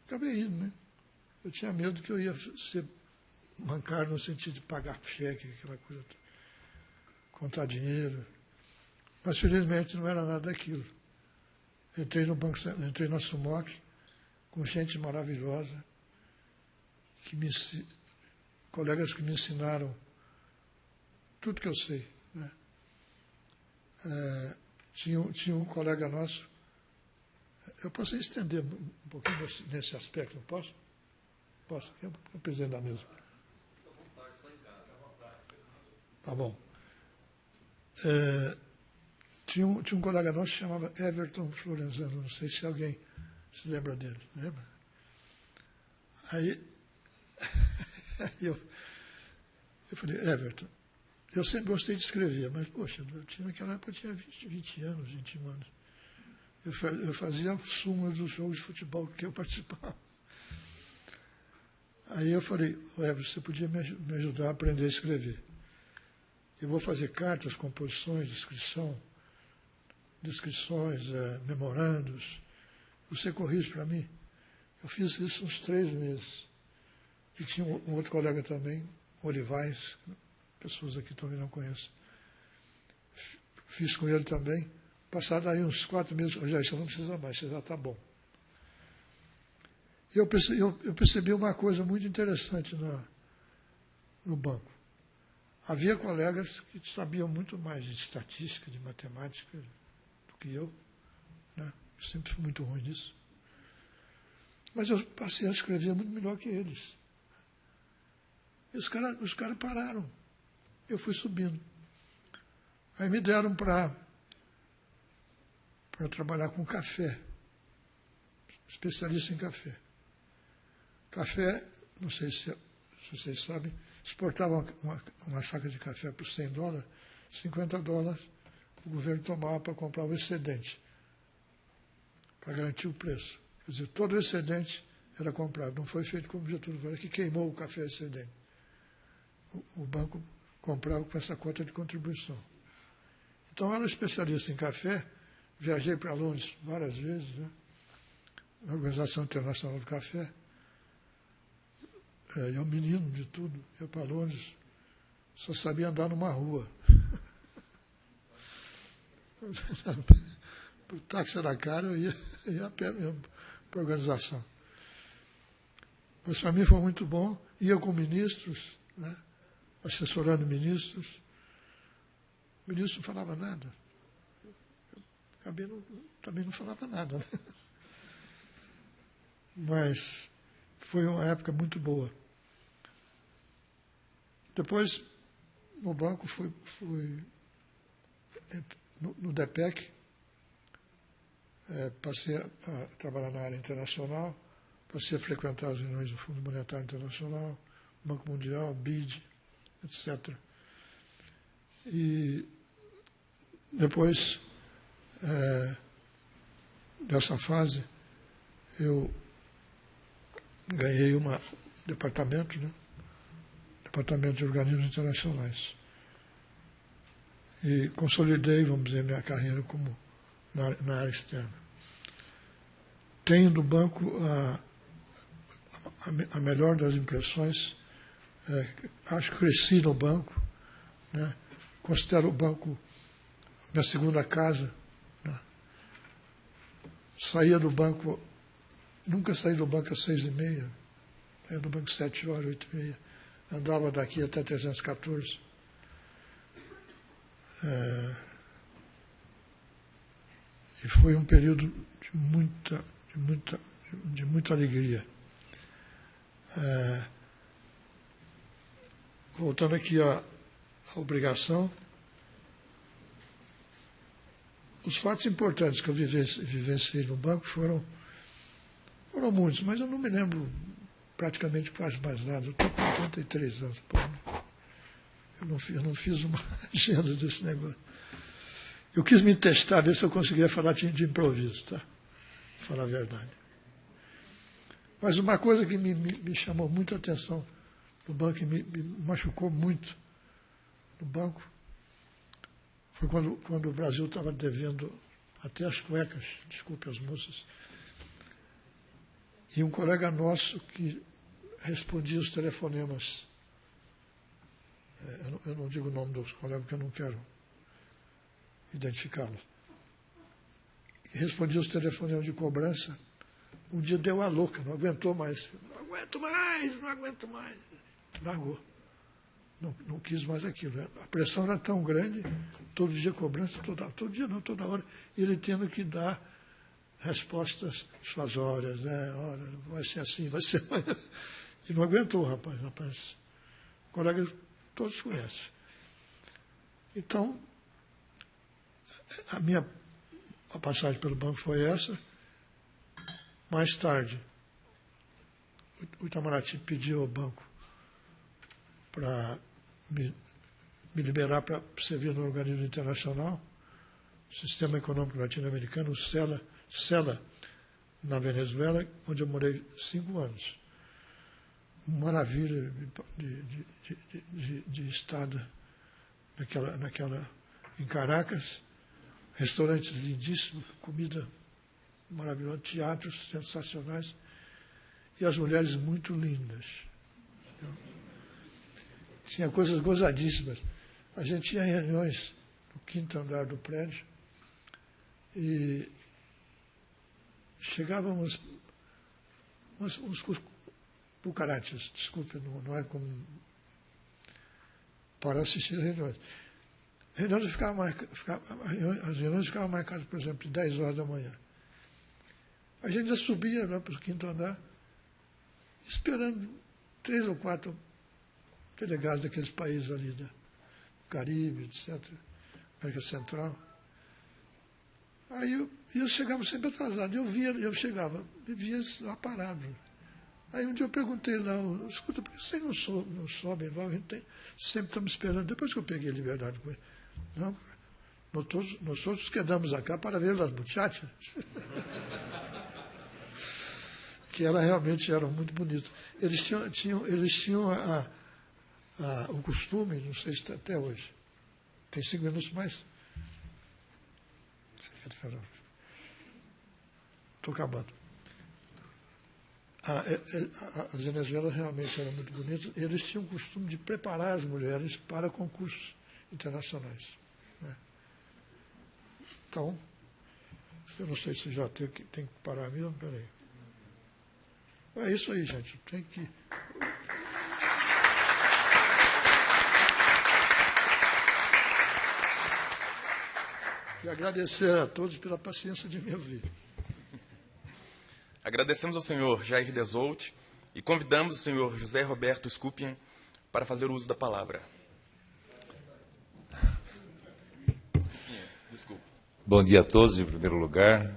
Speaker 5: Acabei indo, né? Eu tinha medo que eu ia ser bancário no sentido de pagar cheque, aquela coisa, contar dinheiro. Mas, felizmente, não era nada daquilo. Entrei na Sumoc, com gente maravilhosa, colegas que me ensinaram tudo que eu sei, né? Tinha um colega nosso, eu posso estender um pouquinho nesse aspecto, não posso? Posso? Eu o presidente da mesa. Tá bom. Tinha um colega nosso que se chamava Everton Florenzano, não sei se alguém se lembra dele, lembra? Aí eu falei, Everton, eu sempre gostei de escrever, mas, poxa, naquela época eu tinha 20 anos, 21 anos. Eu fazia súmulas dos jogos de futebol que eu participava. Aí eu falei, Everton, você podia me ajudar a aprender a escrever. Eu vou fazer cartas, composições, descrições, memorandos. Você corrige para mim? Eu fiz isso uns 3 meses. E tinha um outro colega também, Olivais, pessoas aqui também não conheço. Fiz com ele também. Passado aí uns 4 meses, já isso não precisa mais, você já está bom. E eu percebi uma coisa muito interessante no banco. Havia colegas que sabiam muito mais de estatística, de matemática do que eu, né? Eu sempre fui muito ruim nisso. Mas eu passei a escrever muito melhor que eles. E os caras pararam. Eu fui subindo. Aí me deram para trabalhar com café. Especialista em café. Café, não sei se vocês sabem, exportava uma saca de café por $100, $50 o governo tomava para comprar o excedente, para garantir o preço. Quer dizer, todo o excedente era comprado. Não foi feito como Getúlio Vargas, que queimou o café excedente. O banco comprava com essa cota de contribuição. Então, eu era especialista em café, viajei para Londres várias vezes, né, na Organização Internacional do Café. Eu, menino de tudo, ia para Londres, só sabia andar numa rua. O táxi era caro, eu ia a pé mesmo para a organização. Mas para mim foi muito bom. Ia com ministros, né, assessorando ministros. O ministro não falava nada. Eu também não falava nada. Né? Mas foi uma época muito boa. Depois, no banco, fui no DPEC, passei a trabalhar na área internacional, passei a frequentar as reuniões do Fundo Monetário Internacional, Banco Mundial, BID, etc. E depois dessa fase, eu ganhei um departamento, né? Departamento de Organismos Internacionais. E consolidei, vamos dizer, minha carreira como na área externa. Tenho do banco a melhor das impressões. Acho que cresci no banco. Né? Considero o banco minha segunda casa. Né? Saía do banco, nunca saí do banco às 6h30, saía do banco às 7h, 8h30. Andava daqui até 314. E foi um período de muita alegria. Voltando aqui à obrigação, os fatos importantes que eu vivenciei no banco foram muitos, mas eu não me lembro praticamente quase mais nada. Eu estou com 83 anos. Pô, eu não fiz uma agenda desse negócio. Eu quis me testar, ver se eu conseguia falar de improviso, tá? Falar a verdade. Mas uma coisa que me chamou muita atenção no banco e me machucou muito no banco foi quando o Brasil estava devendo até as cuecas, desculpe as moças, e um colega nosso que respondia os telefonemas. Eu não digo o nome dos colegas porque eu não quero identificá-los. E respondia os telefonemas de cobrança. Um dia deu a louca, não aguentou mais. Não aguento mais. Largou. Não quis mais aquilo. A pressão era tão grande, todo dia cobrança, todo dia não, toda hora, e ele tendo que dar respostas suas horas, né? Hora, vai ser assim, vai ser. E não aguentou, rapaz. Colegas todos conhecem. Então, a passagem pelo banco foi essa. Mais tarde, o Itamaraty pediu ao banco para me liberar para servir no organismo internacional, Sistema Econômico Latino-Americano, CELA, na Venezuela, onde eu morei 5 anos. Maravilha de estado em Caracas, restaurantes lindíssimos, comida maravilhosa, teatros sensacionais e as mulheres muito lindas. Entendeu? Tinha coisas gozadíssimas. A gente tinha reuniões no 5º andar do prédio e chegávamos uns bucarates, desculpe, não é como para assistir às reuniões. As reuniões ficavam marcadas, por exemplo, de 10 horas da manhã. A gente já subia lá para o 5º andar, esperando 3 ou 4 delegados daqueles países ali, do Caribe, etc., América Central. Aí eu chegava sempre atrasado, eu chegava, vivia lá parado. Aí um dia eu perguntei lá, escuta, por que vocês não sobem logo? Sempre estamos esperando. Depois que eu peguei a liberdade com ele, Não, nós todos quedamos acá para ver as muchachas. Que ela realmente eram muito bonitas. Eles tinham o costume, não sei se até hoje. Tem 5 minutos mais? Estou acabando. As venezuelas realmente eram muito bonitas. Eles tinham o costume de preparar as mulheres para concursos internacionais. Né? Então, eu não sei se já tem que parar mesmo, peraí. É isso aí, gente. Tem que... E agradecer a todos pela paciência de me ouvir.
Speaker 1: Agradecemos ao senhor Jair Desolt e convidamos o senhor José Roberto Skupien para fazer o uso da palavra. Desculpe.
Speaker 6: Bom dia a todos, em primeiro lugar.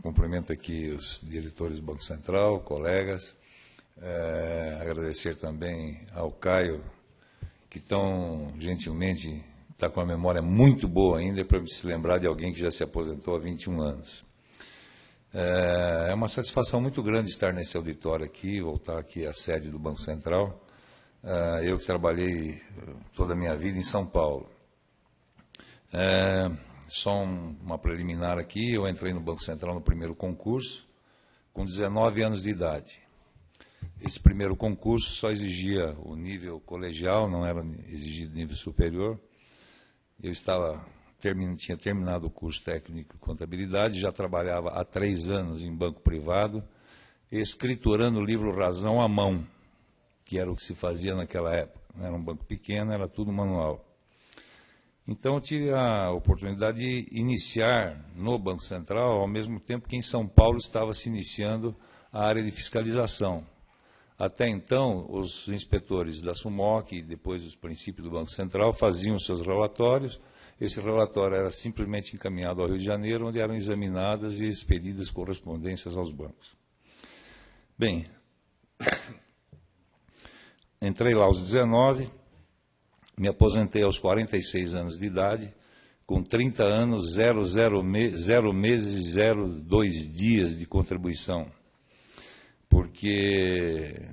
Speaker 6: Cumprimento aqui os diretores do Banco Central, colegas. Agradecer também ao Caio, que tão gentilmente está com a memória muito boa ainda para se lembrar de alguém que já se aposentou há 21 anos. É uma satisfação muito grande estar nesse auditório aqui, voltar aqui à sede do Banco Central. Eu que trabalhei toda a minha vida em São Paulo. Só uma preliminar aqui, eu entrei no Banco Central no primeiro concurso, com 19 anos de idade. Esse primeiro concurso só exigia o nível colegial, não era exigido nível superior. Eu tinha terminado o curso técnico de contabilidade, já trabalhava há 3 anos em banco privado, escriturando o livro Razão à mão, que era o que se fazia naquela época. Não era um banco pequeno, era tudo manual. Então, eu tive a oportunidade de iniciar no Banco Central, ao mesmo tempo que em São Paulo estava se iniciando a área de fiscalização. Até então, os inspetores da SUMOC e depois os princípios do Banco Central faziam seus relatórios. Esse relatório era simplesmente encaminhado ao Rio de Janeiro, onde eram examinadas e expedidas correspondências aos bancos. Bem, entrei lá aos 19, me aposentei aos 46 anos de idade, com 30 anos, 0 meses e 02 dias de contribuição. Porque,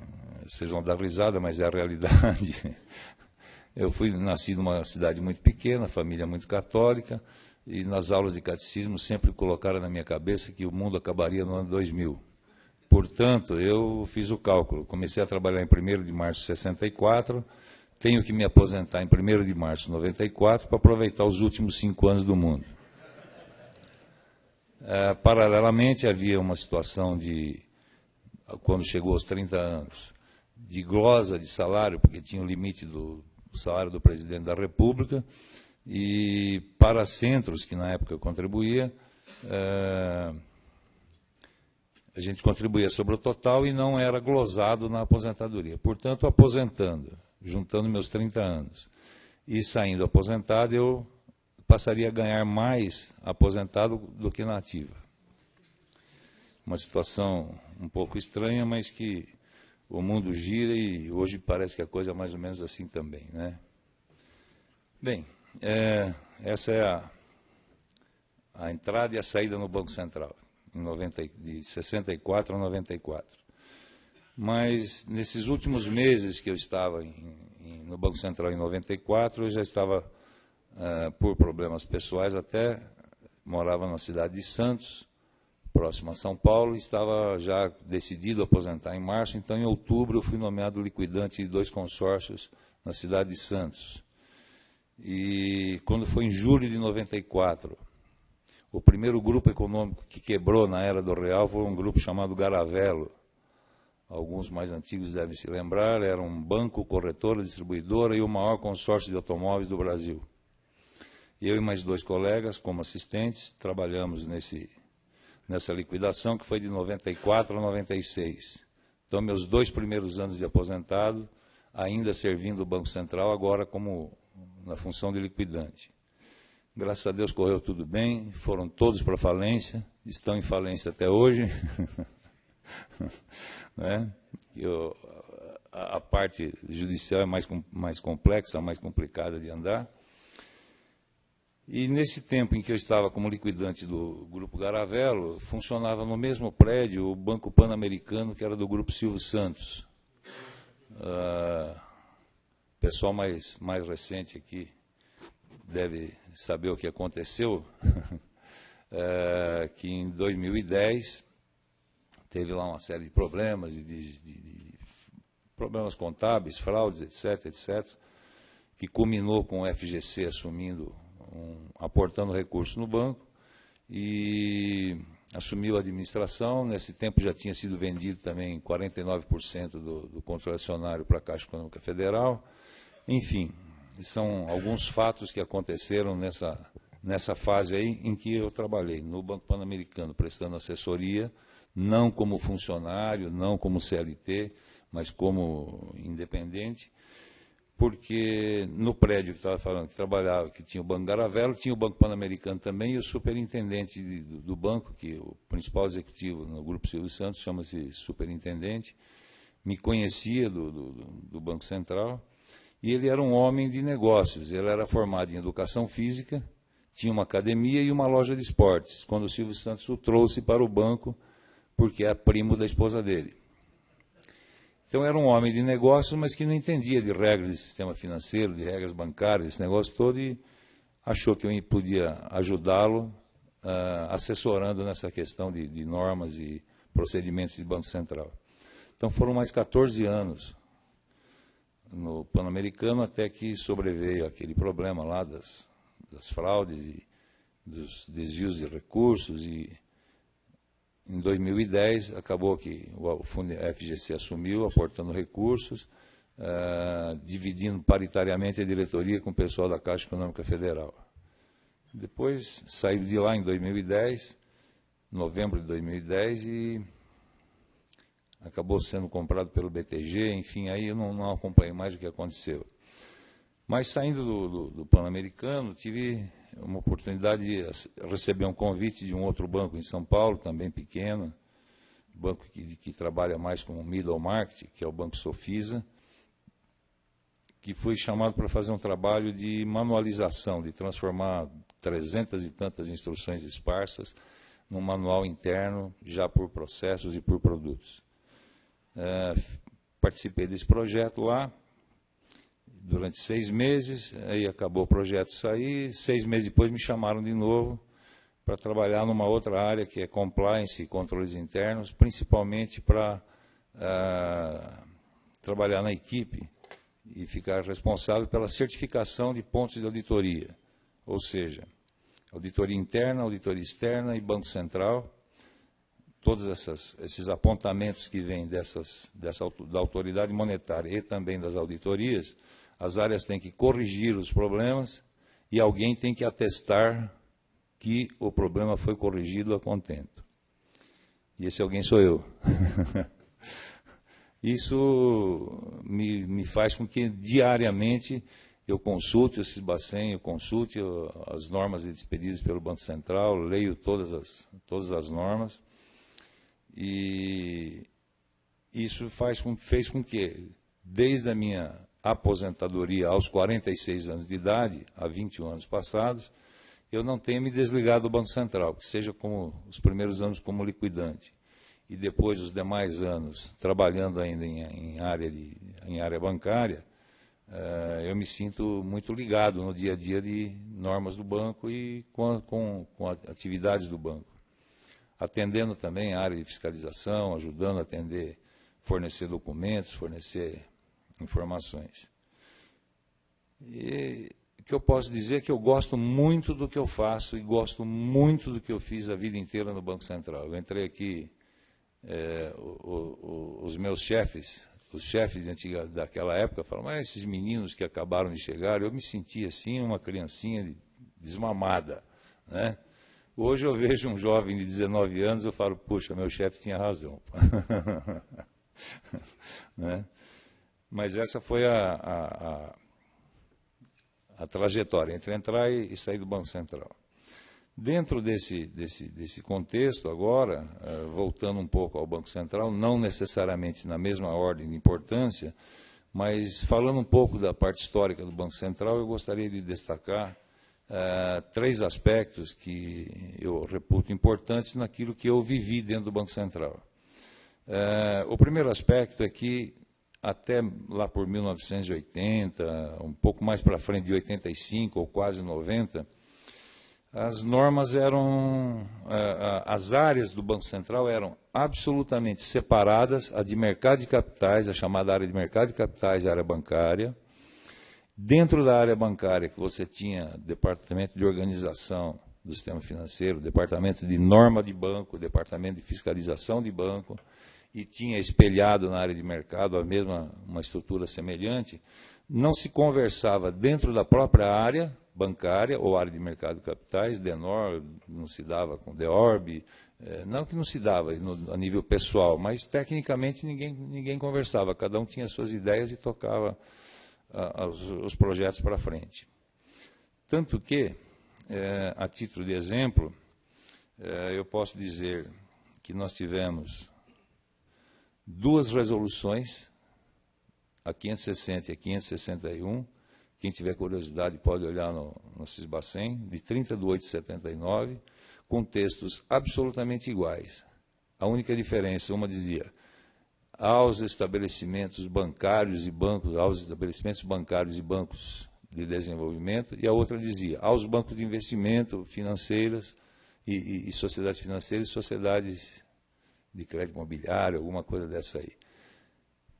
Speaker 6: vocês vão dar risada, mas é a realidade. Eu nasci numa cidade muito pequena, família muito católica, e nas aulas de catecismo sempre colocaram na minha cabeça que o mundo acabaria no ano 2000. Portanto, eu fiz o cálculo. Comecei a trabalhar em 1º de março de 64, tenho que me aposentar em 1º de março de 94 para aproveitar os últimos 5 anos do mundo. Paralelamente, havia uma situação de, quando chegou aos 30 anos, de glosa de salário, porque tinha o limite do salário do presidente da República, e para centros, que na época eu contribuía, a gente contribuía sobre o total e não era glosado na aposentadoria. Portanto, aposentando, juntando meus 30 anos e saindo aposentado, eu passaria a ganhar mais aposentado do que na ativa. Uma situação um pouco estranha, mas que o mundo gira e hoje parece que a coisa é mais ou menos assim também, né? Bem, essa é a entrada e a saída no Banco Central, de 64 a 94. Mas nesses últimos meses que eu estava no Banco Central em 94, eu já estava, por problemas pessoais até, morava na cidade de Santos, próximo a São Paulo, estava já decidido a aposentar em março, então em outubro eu fui nomeado liquidante de 2 consórcios na cidade de Santos. E quando foi em julho de 94, o primeiro grupo econômico que quebrou na era do real foi um grupo chamado Garavelo. Alguns mais antigos devem se lembrar, era um banco, corretora, distribuidora e o maior consórcio de automóveis do Brasil. Eu e mais 2 colegas, como assistentes, trabalhamos nessa liquidação, que foi de 94 a 96. Então, meus 2 primeiros anos de aposentado, ainda servindo o Banco Central, agora como na função de liquidante. Graças a Deus correu tudo bem, foram todos para falência, estão em falência até hoje. Né? A parte judicial é mais complexa, mais complicada de andar. E nesse tempo em que eu estava como liquidante do Grupo Garavello, funcionava no mesmo prédio o Banco Pan-Americano, que era do Grupo Silvio Santos. Pessoal mais recente aqui deve saber o que aconteceu, que em 2010 teve lá uma série de problemas, de problemas contábeis, fraudes, etc., que culminou com o FGC assumindo, aportando recursos no banco, e assumiu a administração. Nesse tempo já tinha sido vendido também 49% do controle acionário para a Caixa Econômica Federal. Enfim, são alguns fatos que aconteceram nessa fase aí em que eu trabalhei no Banco Pan-Americano, prestando assessoria, não como funcionário, não como CLT, mas como independente, porque no prédio que estava falando, que trabalhava, que tinha o Banco Garavello, tinha o Banco Pan-Americano também, e o superintendente do banco, que o principal executivo no Grupo Silvio Santos, chama-se superintendente, me conhecia do Banco Central, e ele era um homem de negócios. Ele era formado em educação física, tinha uma academia e uma loja de esportes, quando o Silvio Santos o trouxe para o banco, porque é primo da esposa dele. Então, era um homem de negócios, mas que não entendia de regras de sistema financeiro, de regras bancárias, esse negócio todo, e achou que eu podia ajudá-lo assessorando nessa questão de normas e procedimentos de Banco Central. Então, foram mais 14 anos no Pan-Americano, até que sobreveio aquele problema lá das fraudes e dos desvios de recursos, e em 2010, acabou que o FGC assumiu, aportando recursos, dividindo paritariamente a diretoria com o pessoal da Caixa Econômica Federal. Depois, saiu de lá em 2010, novembro de 2010, e acabou sendo comprado pelo BTG, enfim, aí eu não acompanhei mais o que aconteceu. Mas, saindo do Pan-Americano, tive uma oportunidade de receber um convite de um outro banco em São Paulo, também pequeno, banco que trabalha mais com o middle market, que é o Banco Sofisa, que foi chamado para fazer um trabalho de manualização, de transformar 300 e tantas instruções esparsas num manual interno, já por processos e por produtos. Participei desse projeto lá, durante 6 meses, aí acabou o projeto sair, 6 meses depois me chamaram de novo para trabalhar numa outra área, que é compliance e controles internos, principalmente para trabalhar na equipe e ficar responsável pela certificação de pontos de auditoria, ou seja, auditoria interna, auditoria externa e Banco Central. Todos esses apontamentos que vêm da autoridade monetária e também das auditorias, as áreas têm que corrigir os problemas e alguém tem que atestar que o problema foi corrigido a contento. E esse alguém sou eu. Isso me faz com que diariamente eu consulte esses bacen, eu consulte as normas expedidas pelo Banco Central, leio todas as normas, e isso fez com que, desde a minha aposentadoria aos 46 anos de idade, há 21 anos passados, eu não tenha me desligado do Banco Central, que seja como os primeiros anos como liquidante, e depois os demais anos trabalhando ainda em área bancária, eu me sinto muito ligado no dia a dia de normas do banco e com atividades do banco. Atendendo também a área de fiscalização, ajudando a atender, fornecer documentos, fornecer informações. E o que eu posso dizer é que eu gosto muito do que eu faço e gosto muito do que eu fiz a vida inteira no Banco Central. Eu entrei aqui, os meus chefes, os chefes daquela época, falaram, mas esses meninos que acabaram de chegar, eu me sentia assim, uma criancinha desmamada, né? Hoje eu vejo um jovem de 19 anos, eu falo, puxa, meu chefe tinha razão. Né? Mas essa foi a trajetória entre entrar e sair do Banco Central. Dentro desse contexto, agora, voltando um pouco ao Banco Central, não necessariamente na mesma ordem de importância, mas falando um pouco da parte histórica do Banco Central, eu gostaria de destacar três aspectos que eu reputo importantes naquilo que eu vivi dentro do Banco Central. O primeiro aspecto é que, até lá por 1980, um pouco mais para frente de 85 ou quase 90, as normas eram, as áreas do Banco Central eram absolutamente separadas, a de mercado de capitais, a chamada área de mercado de capitais e a área bancária. Dentro da área bancária, que você tinha departamento de organização do sistema financeiro, departamento de norma de banco, departamento de fiscalização de banco, e tinha espelhado na área de mercado uma estrutura semelhante, não se conversava dentro da própria área bancária ou área de mercado de capitais, DENOR, não se dava com DEORB, não que não se dava a nível pessoal, mas tecnicamente ninguém conversava, cada um tinha suas ideias e tocava os projetos para frente. Tanto que, a título de exemplo, eu posso dizer que nós tivemos 2 resoluções, a 560 e a 561, quem tiver curiosidade pode olhar no Sisbacen, de 30/8/79, com textos absolutamente iguais. A única diferença, uma dizia, aos estabelecimentos bancários e bancos, aos estabelecimentos bancários e bancos de desenvolvimento, e a outra dizia, aos bancos de investimento, financeiras e sociedades financeiras e sociedades de crédito imobiliário, alguma coisa dessa aí.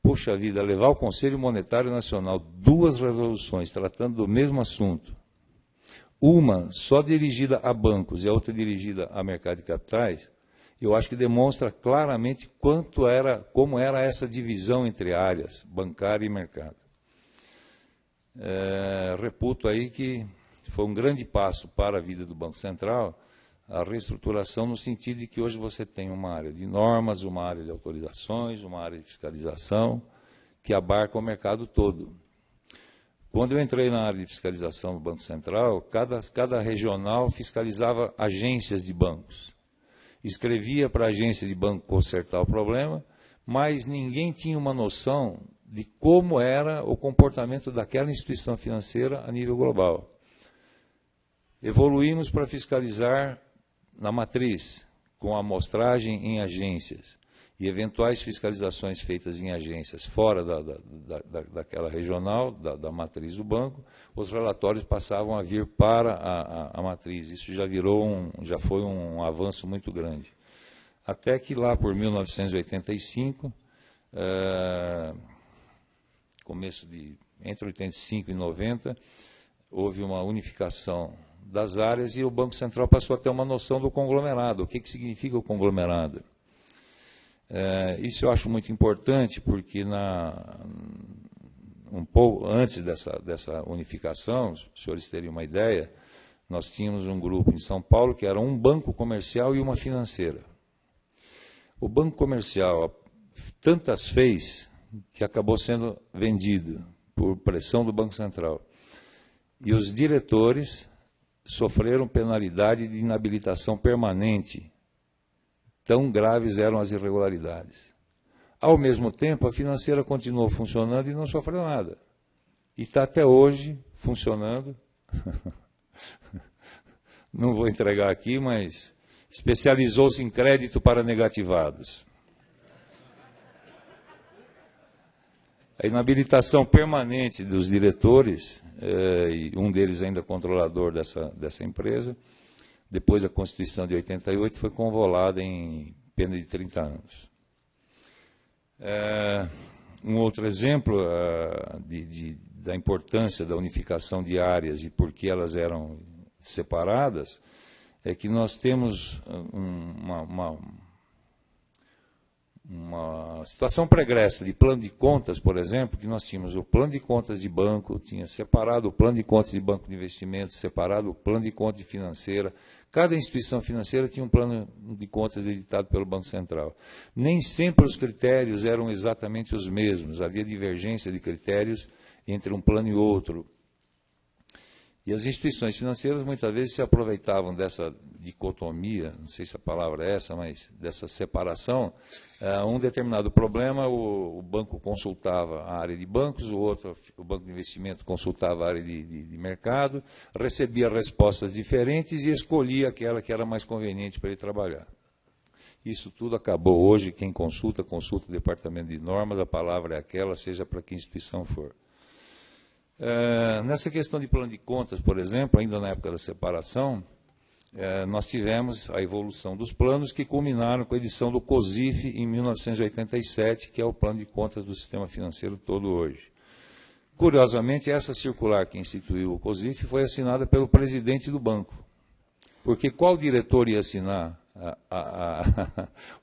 Speaker 6: Poxa vida, levar ao Conselho Monetário Nacional 2 resoluções tratando do mesmo assunto, uma só dirigida a bancos e a outra dirigida a mercado de capitais, eu acho que demonstra claramente como era essa divisão entre áreas, bancária e mercado. Reputo aí que foi um grande passo para a vida do Banco Central, a reestruturação no sentido de que hoje você tem uma área de normas, uma área de autorizações, uma área de fiscalização, que abarca o mercado todo. Quando eu entrei na área de fiscalização do Banco Central, cada regional fiscalizava agências de bancos. Escrevia para a agência de banco consertar o problema, mas ninguém tinha uma noção de como era o comportamento daquela instituição financeira a nível global. Evoluímos para fiscalizar na matriz, com amostragem em agências, e eventuais fiscalizações feitas em agências fora daquela regional, da matriz do banco, os relatórios passavam a vir para a matriz. Isso já foi um avanço muito grande. Até que lá por 1985, entre 85 e 90, houve uma unificação das áreas e o Banco Central passou a ter uma noção do conglomerado. O que significa o conglomerado? Isso eu acho muito importante, porque um pouco antes dessa unificação, os senhores terem uma ideia, nós tínhamos um grupo em São Paulo que era um banco comercial e uma financeira. O banco comercial tantas fez que acabou sendo vendido por pressão do Banco Central. E os diretores sofreram penalidade de inabilitação permanente. Tão graves eram as irregularidades. Ao mesmo tempo, a financeira continuou funcionando e não sofreu nada. E está até hoje funcionando. Não vou entregar aqui, mas especializou-se em crédito para negativados. A inabilitação permanente dos diretores, e um deles ainda controlador dessa empresa, depois da Constituição de 88, foi convolada em pena de 30 anos. Um outro exemplo da importância da unificação de áreas e por que elas eram separadas, é que nós temos uma situação pregressa de plano de contas, por exemplo, que nós tínhamos o plano de contas de banco, tinha separado o plano de contas de banco de investimento, separado o plano de contas de financeira. Cada instituição financeira tinha um plano de contas editado pelo Banco Central. Nem sempre os critérios eram exatamente os mesmos, havia divergência de critérios entre um plano e outro. E as instituições financeiras muitas vezes se aproveitavam dessa dicotomia, não sei se a palavra é essa, mas dessa separação. Um determinado problema, o banco consultava a área de bancos, o banco de investimento consultava a área de mercado, recebia respostas diferentes e escolhia aquela que era mais conveniente para ele trabalhar. Isso tudo acabou hoje, quem consulta o departamento de normas, a palavra é aquela, seja para que instituição for. Nessa questão de plano de contas, por exemplo, ainda na época da separação, nós tivemos a evolução dos planos que culminaram com a edição do COSIF em 1987, que é o plano de contas do sistema financeiro todo hoje. Curiosamente, essa circular que instituiu o COSIF foi assinada pelo presidente do banco, porque qual diretor ia assinar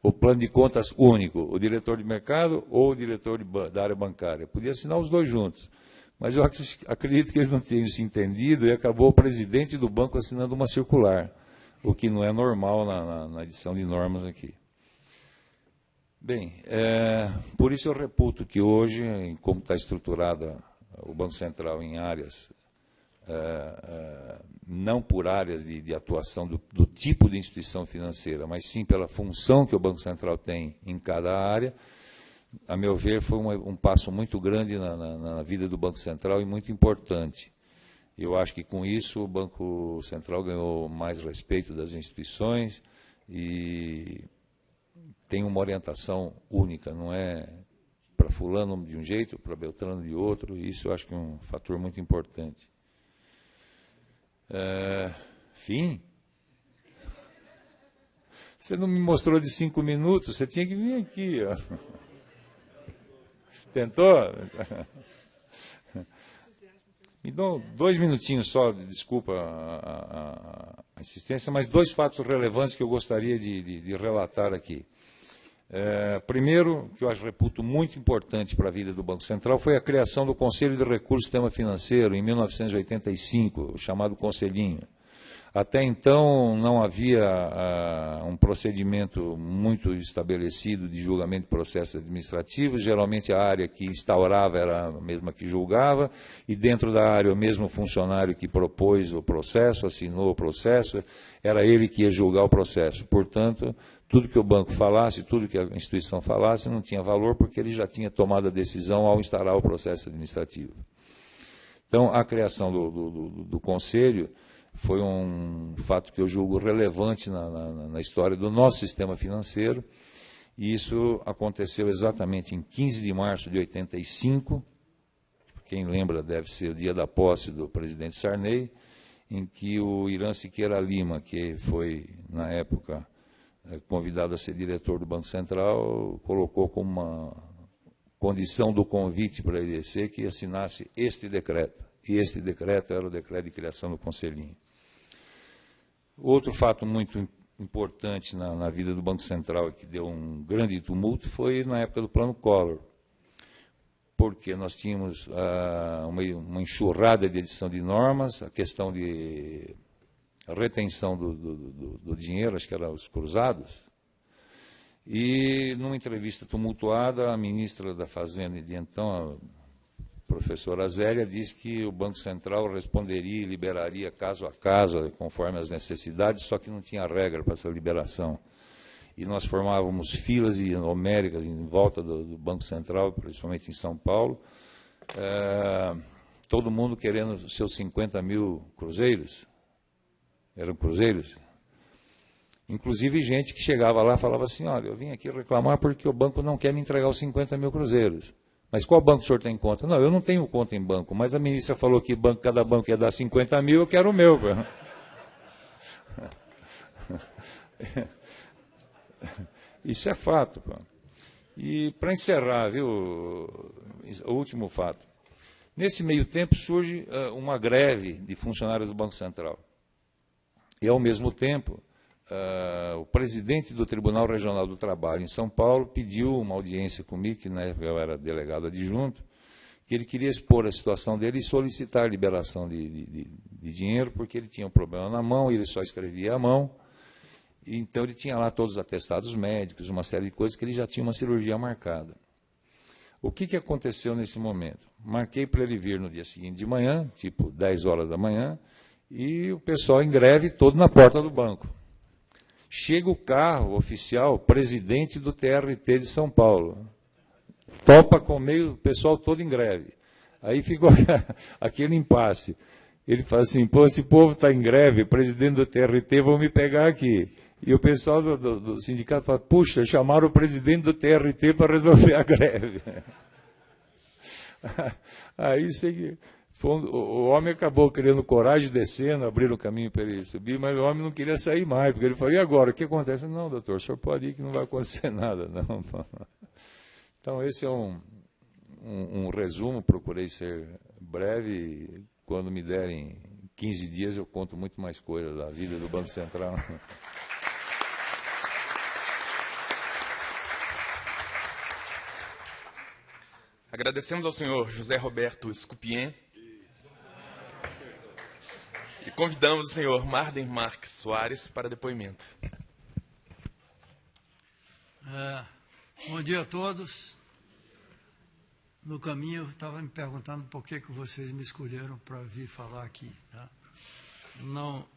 Speaker 6: o plano de contas único, o diretor de mercado ou o diretor da área bancária? Podia assinar os dois juntos. Mas eu acredito que eles não tenham se entendido e acabou o presidente do banco assinando uma circular, o que não é normal na edição de normas aqui. Bem, por isso eu reputo que hoje, como está estruturada o Banco Central em áreas, não por áreas de atuação do tipo de instituição financeira, mas sim pela função que o Banco Central tem em cada área, a meu ver, foi um passo muito grande na vida do Banco Central e muito importante. Eu acho que, com isso, o Banco Central ganhou mais respeito das instituições e tem uma orientação única, não é para fulano de um jeito, para Beltrano de outro, e isso eu acho que é um fator muito importante. Fim? Você não me mostrou de 5 minutos, você tinha que vir aqui, ó. Tentou? Me dão 2 minutinhos só, desculpa a insistência, mas 2 fatos relevantes que eu gostaria de relatar aqui. Primeiro, que eu reputo muito importante para a vida do Banco Central, foi a criação do Conselho de Recursos do Sistema Financeiro, em 1985, o chamado Conselhinho. Até então, não havia um procedimento muito estabelecido de julgamento de processos administrativos. Geralmente, a área que instaurava era a mesma que julgava, e dentro da área, o mesmo funcionário que propôs o processo, assinou o processo, era ele que ia julgar o processo. Portanto, tudo que o banco falasse, tudo que a instituição falasse, não tinha valor, porque ele já tinha tomado a decisão ao instaurar o processo administrativo. Então, a criação do Conselho foi um fato que eu julgo relevante na história do nosso sistema financeiro, e isso aconteceu exatamente em 15 de março de 85, quem lembra deve ser o dia da posse do presidente Sarney, em que o Irã Siqueira Lima, que foi, na época, convidado a ser diretor do Banco Central, colocou como uma condição do convite para ele ser que assinasse este decreto. E este decreto era o decreto de criação do Conselhinho. Outro fato muito importante na vida do Banco Central, que deu um grande tumulto, foi na época do Plano Collor, porque nós tínhamos uma enxurrada de edição de normas, a questão de retenção do dinheiro, acho que eram os cruzados, e numa entrevista tumultuada, a ministra da Fazenda de então, professora Zélia, disse que o Banco Central responderia e liberaria caso a caso, conforme as necessidades, só que não tinha regra para essa liberação. E nós formávamos filas homéricas em volta do Banco Central, principalmente em São Paulo, todo mundo querendo seus 50 mil cruzeiros. Eram cruzeiros. Inclusive gente que chegava lá e falava assim, olha, eu vim aqui reclamar porque o banco não quer me entregar os 50 mil cruzeiros. Mas qual banco o senhor tem conta? Não, eu não tenho conta em banco, mas a ministra falou que cada banco ia dar 50 mil, eu quero o meu. Isso é fato. E para encerrar, viu, o último fato. Nesse meio tempo surge uma greve de funcionários do Banco Central. E, ao mesmo tempo, o presidente do Tribunal Regional do Trabalho em São Paulo pediu uma audiência comigo, que na época eu era delegado adjunto, que ele queria expor a situação dele e solicitar liberação de dinheiro, porque ele tinha um problema na mão, e ele só escrevia à mão, e então ele tinha lá todos os atestados médicos, uma série de coisas que ele já tinha uma cirurgia marcada. O que aconteceu nesse momento? Marquei para ele vir no dia seguinte de manhã, tipo 10 horas da manhã, e o pessoal em greve todo na porta do banco. Chega o carro oficial, presidente do TRT de São Paulo. Topa com o pessoal todo em greve. Aí ficou aquele impasse. Ele fala assim, pô, esse povo está em greve, presidente do TRT, vão me pegar aqui. E o pessoal do sindicato fala, puxa, chamaram o presidente do TRT para resolver a greve. Aí o homem acabou criando coragem, descendo, abrindo o caminho para ele subir, mas o homem não queria sair mais, porque ele falou, e agora, o que acontece? Não, doutor, o senhor pode ir que não vai acontecer nada, não. Então, esse é um resumo, procurei ser breve, quando me derem 15 dias eu conto muito mais coisas da vida do Banco Central.
Speaker 1: Agradecemos ao senhor José Roberto Scupien e convidamos o senhor Marden Marques Soares para depoimento.
Speaker 7: Bom dia a todos. No caminho eu estava me perguntando por que vocês me escolheram para vir falar aqui. Tá? Não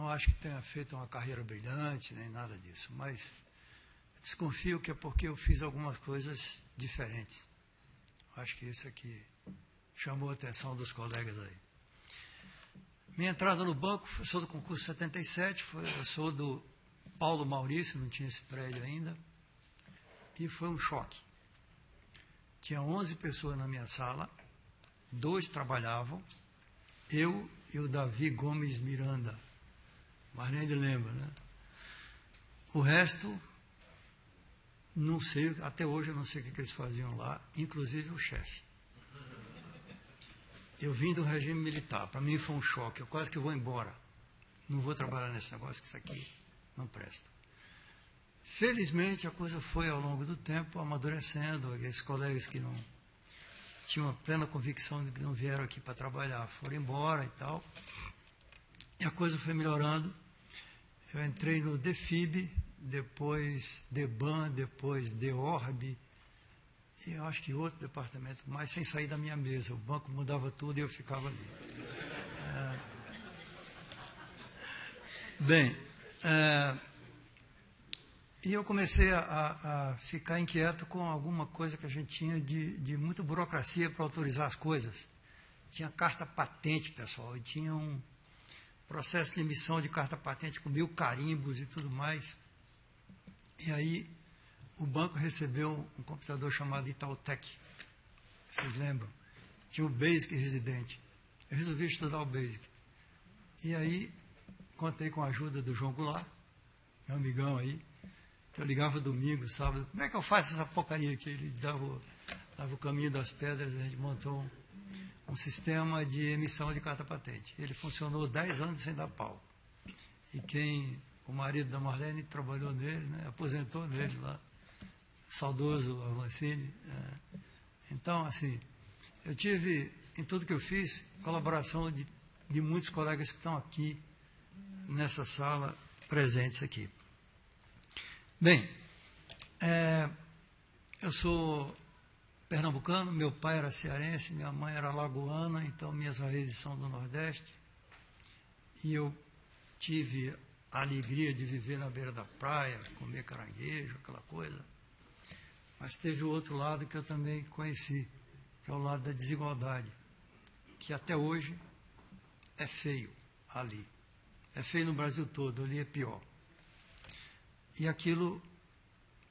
Speaker 7: acho que tenha feito uma carreira brilhante, nem nada disso, mas desconfio que é porque eu fiz algumas coisas diferentes. Acho que isso aqui chamou a atenção dos colegas aí. Minha entrada no banco, eu sou do concurso 77, eu sou do Paulo Maurício, não tinha esse prédio ainda, e foi um choque. Tinha 11 pessoas na minha sala, 2 trabalhavam, eu e o Davi Gomes Miranda, mas nem ele lembra, né? O resto, não sei, até hoje eu não sei o que eles faziam lá, inclusive o chefe. Eu vim do regime militar, para mim foi um choque, eu quase que vou embora. Não vou trabalhar nesse negócio, que isso aqui não presta. Felizmente, a coisa foi, ao longo do tempo, amadurecendo. Aqueles colegas que não tinham a plena convicção de que não vieram aqui para trabalhar foram embora e tal. E a coisa foi melhorando. Eu entrei no DEFIB, depois DEBAN, depois DEORB, e eu acho que outro departamento, mas sem sair da minha mesa. O banco mudava tudo e eu ficava ali. E eu comecei a ficar inquieto com alguma coisa que a gente tinha de muita burocracia para autorizar as coisas. Tinha carta patente, pessoal, e tinha um processo de emissão de carta patente com 1000 carimbos e tudo mais. E aí o banco recebeu um computador chamado Itautec. Vocês lembram? Tinha o Basic Residente. Eu resolvi estudar o Basic. E aí contei com a ajuda do João Goulart, meu amigão aí. Eu ligava domingo, sábado, como é que eu faço essa porcaria aqui? Ele dava o caminho das pedras, a gente montou um sistema de emissão de carta patente. Ele funcionou 10 anos sem dar pau. E o marido da Marlene trabalhou nele, né, aposentou nele lá, saudoso Avancini. Então, assim, eu tive, em tudo que eu fiz, colaboração de muitos colegas que estão aqui, nessa sala, presentes aqui. Bem, eu sou pernambucano, meu pai era cearense, minha mãe era lagoana, então minhas raízes são do Nordeste. E eu tive a alegria de viver na beira da praia, comer caranguejo, aquela coisa. Mas teve o outro lado que eu também conheci, que é o lado da desigualdade, que até hoje é feio ali. É feio no Brasil todo, ali é pior. E aquilo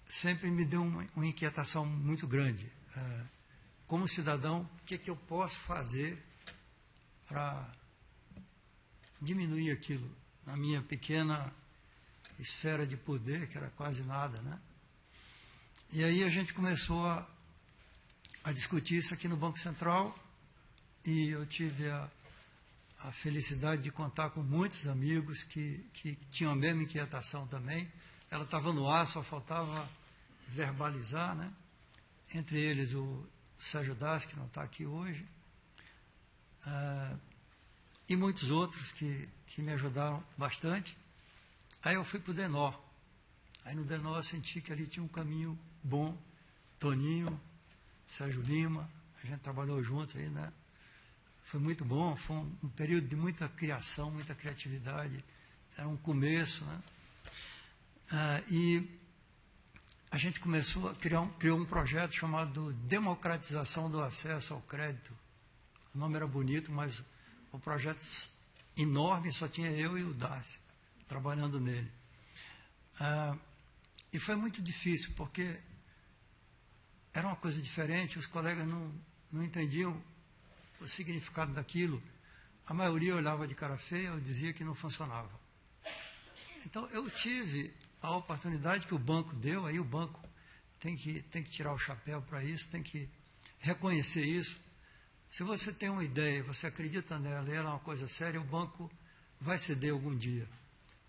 Speaker 7: sempre me deu uma inquietação muito grande. Como cidadão, o que eu posso fazer para diminuir aquilo na minha pequena esfera de poder, que era quase nada, né? E aí a gente começou a discutir isso aqui no Banco Central, e eu tive a felicidade de contar com muitos amigos que tinham a mesma inquietação também. Ela estava no ar, só faltava verbalizar, né? Entre eles o Sérgio Das, que não está aqui hoje, e muitos outros que me ajudaram bastante. Aí eu fui para o Denor. Aí no Denor eu senti que ali tinha um caminho bom. Toninho, Sérgio Lima, a gente trabalhou junto aí, né? Foi muito bom, foi um período de muita criação, muita criatividade, era um começo, né? E a gente começou a criou um projeto chamado Democratização do Acesso ao Crédito. O nome era bonito, mas o projeto enorme, só tinha eu e o Darcy trabalhando nele. E foi muito difícil, porque era uma coisa diferente, os colegas não entendiam o significado daquilo. A maioria olhava de cara feia, eu dizia que não funcionava. Então, eu tive a oportunidade que o banco deu, aí o banco tem que tirar o chapéu para isso, tem que reconhecer isso. Se você tem uma ideia, você acredita nela e ela é uma coisa séria, o banco vai ceder algum dia.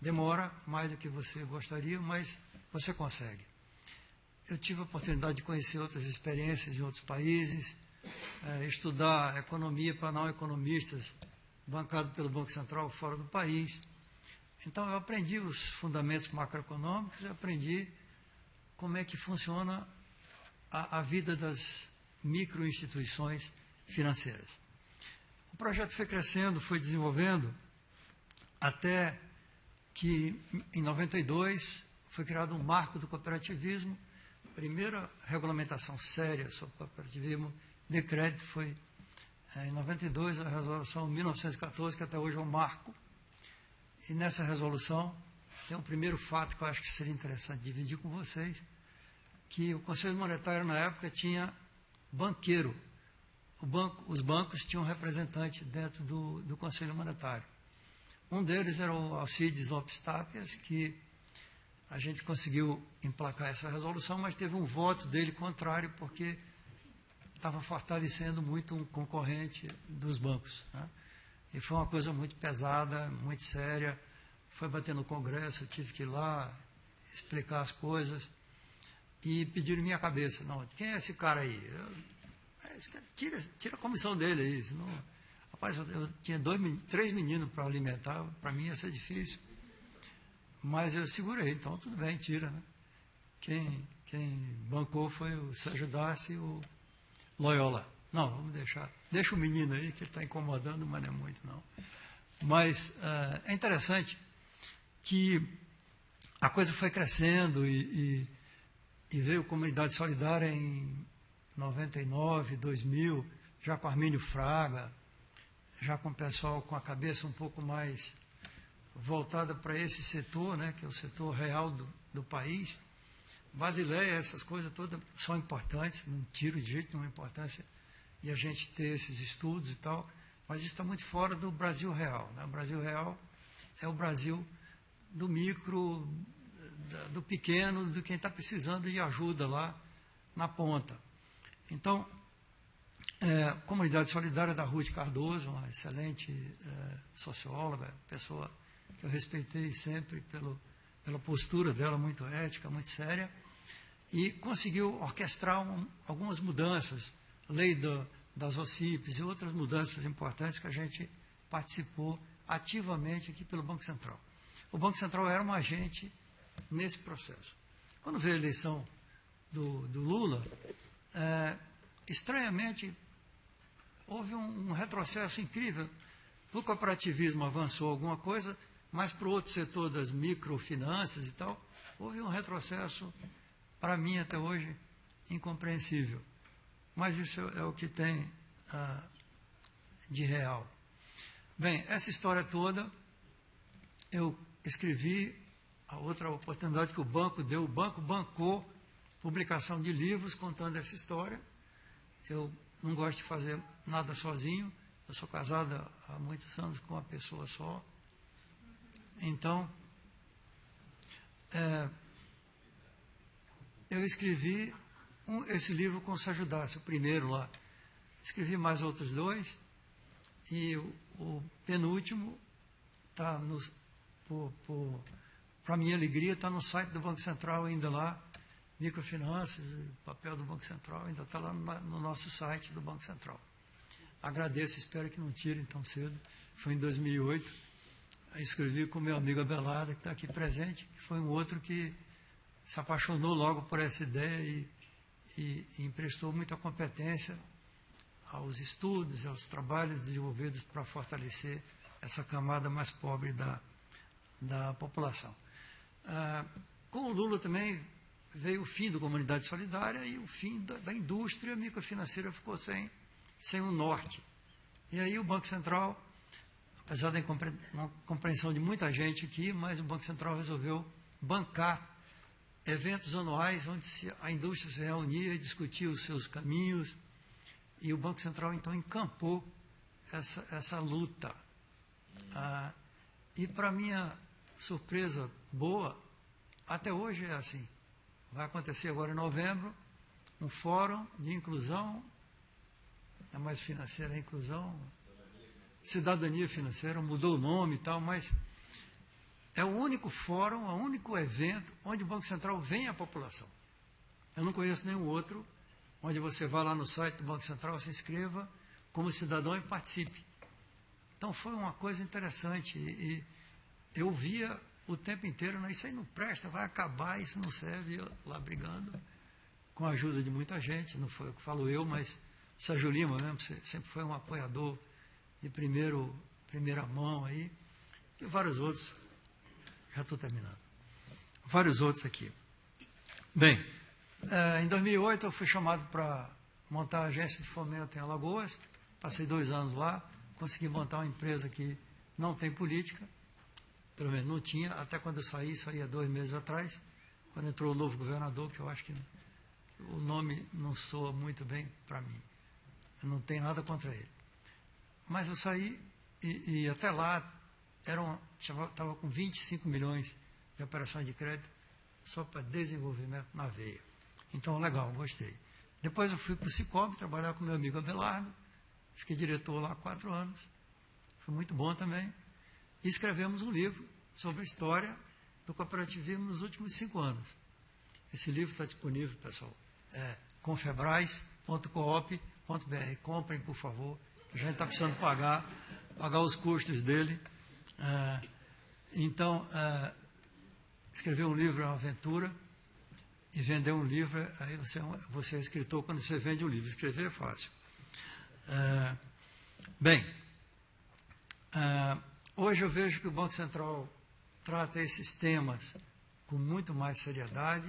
Speaker 7: Demora mais do que você gostaria, mas você consegue. Eu tive a oportunidade de conhecer outras experiências em outros países, estudar economia para não economistas, bancado pelo Banco Central fora do país. Então, eu aprendi os fundamentos macroeconômicos, eu aprendi como é que funciona a vida das microinstituições financeiras. O projeto foi crescendo, foi desenvolvendo, até que, em 92, foi criado um marco do cooperativismo. A primeira regulamentação séria sobre cooperativismo de crédito foi, em 92, a resolução 1914, que até hoje é um marco. E nessa resolução tem um primeiro fato que eu acho que seria interessante dividir com vocês, que o Conselho Monetário, na época, tinha banqueiro. Os bancos tinham um representante dentro do Conselho Monetário. Um deles era o Alcides Lopes Tápias, que a gente conseguiu emplacar essa resolução, mas teve um voto dele contrário, porque estava fortalecendo muito um concorrente dos bancos, né? E foi uma coisa muito pesada, muito séria. Foi bater no Congresso, eu tive que ir lá explicar as coisas. E pediram minha cabeça. Não, quem é esse cara aí? Tira a comissão dele aí. Senão, rapaz, eu tinha 3 meninos para alimentar, para mim ia ser difícil. Mas eu segurei, então tudo bem, tira, né? Quem bancou foi o Sérgio Darcy e o Loyola. Não, vamos deixar. Deixa o menino aí, que ele está incomodando, mas não é muito, não. Mas é interessante que a coisa foi crescendo e veio Comunidade Solidária em 99, 2000, já com Armínio Fraga, já com o pessoal com a cabeça um pouco mais voltada para esse setor, né, que é o setor real do país. Basileia, essas coisas todas são importantes, não tiro de jeito nenhuma importância de a gente ter esses estudos e tal, mas isso está muito fora do Brasil real, né? O Brasil real é o Brasil do micro, do pequeno, de quem está precisando de ajuda lá na ponta. Então, Comunidade Solidária da Ruth Cardoso, uma excelente socióloga, pessoa que eu respeitei sempre pela postura dela, muito ética, muito séria, e conseguiu orquestrar algumas mudanças, lei das OCIPs e outras mudanças importantes que a gente participou ativamente aqui pelo Banco Central. O Banco Central era um agente nesse processo. Quando veio a eleição do Lula, estranhamente, houve um retrocesso incrível. O cooperativismo avançou alguma coisa, mas para o outro setor das microfinanças e tal, houve um retrocesso, para mim até hoje, incompreensível. Mas isso é o que tem de real. Bem, essa história toda, eu escrevi, a outra oportunidade que o banco deu, o banco bancou publicação de livros contando essa história. Eu não gosto de fazer nada sozinho, eu sou casado há muitos anos com uma pessoa só. Então, eu escrevi esse livro com o Sérgio Darcy, o primeiro lá. Escrevi mais outros 2, e o penúltimo está, para minha alegria, está no site do Banco Central ainda lá, microfinanças, o papel do Banco Central, ainda está lá no nosso site do Banco Central. Agradeço, espero que não tirem tão cedo. Foi em 2008, escrevi com meu amigo Abelardo, que está aqui presente, que foi um outro que se apaixonou logo por essa ideia e emprestou muita competência aos estudos, aos trabalhos desenvolvidos para fortalecer essa camada mais pobre da população. Com o Lula também veio o fim da comunidade solidária e o fim da indústria microfinanceira ficou sem um norte. E aí o Banco Central, apesar da compreensão de muita gente aqui, mas o Banco Central resolveu bancar eventos anuais onde a indústria se reunia e discutia os seus caminhos, e o Banco Central, então, encampou essa luta. E, para minha surpresa boa, até hoje é assim. Vai acontecer agora em novembro um fórum de inclusão, é mais financeira a inclusão, cidadania financeira, mudou o nome e tal, mas é o único fórum, o único evento onde o Banco Central vem à população. Eu não conheço nenhum outro onde você vá lá no site do Banco Central, se inscreva como cidadão e participe. Então foi uma coisa interessante e eu via o tempo inteiro, não, isso aí não presta, vai acabar, isso não serve, eu lá brigando, com a ajuda de muita gente, não foi o que falo eu, mas Sérgio Lima mesmo, sempre foi um apoiador de primeira mão aí, e vários outros, já estou terminando, vários outros aqui. Bem, em 2008 eu fui chamado para montar a agência de fomento em Alagoas, passei 2 anos lá, consegui montar uma empresa que não tem política, pelo menos não tinha, até quando eu saí há 2 meses atrás, quando entrou o novo governador, que eu acho que o nome não soa muito bem para mim. Eu não tenho nada contra ele. Mas eu saí e até lá estava com 25 milhões de operações de crédito só para desenvolvimento na veia. Então, legal, gostei. Depois eu fui para o Cicobi trabalhar com meu amigo Abelardo, fiquei diretor lá há 4 anos, foi muito bom também. E escrevemos um livro sobre a história do cooperativismo nos últimos 5 anos. Esse livro está disponível, pessoal, confebrais.coop.br. Comprem, por favor, a gente está precisando pagar os custos dele. Então, escrever um livro é uma aventura, e vender um livro, aí você é escritor quando você vende um livro. Escrever é fácil. Hoje eu vejo que o Banco Central trata esses temas com muito mais seriedade,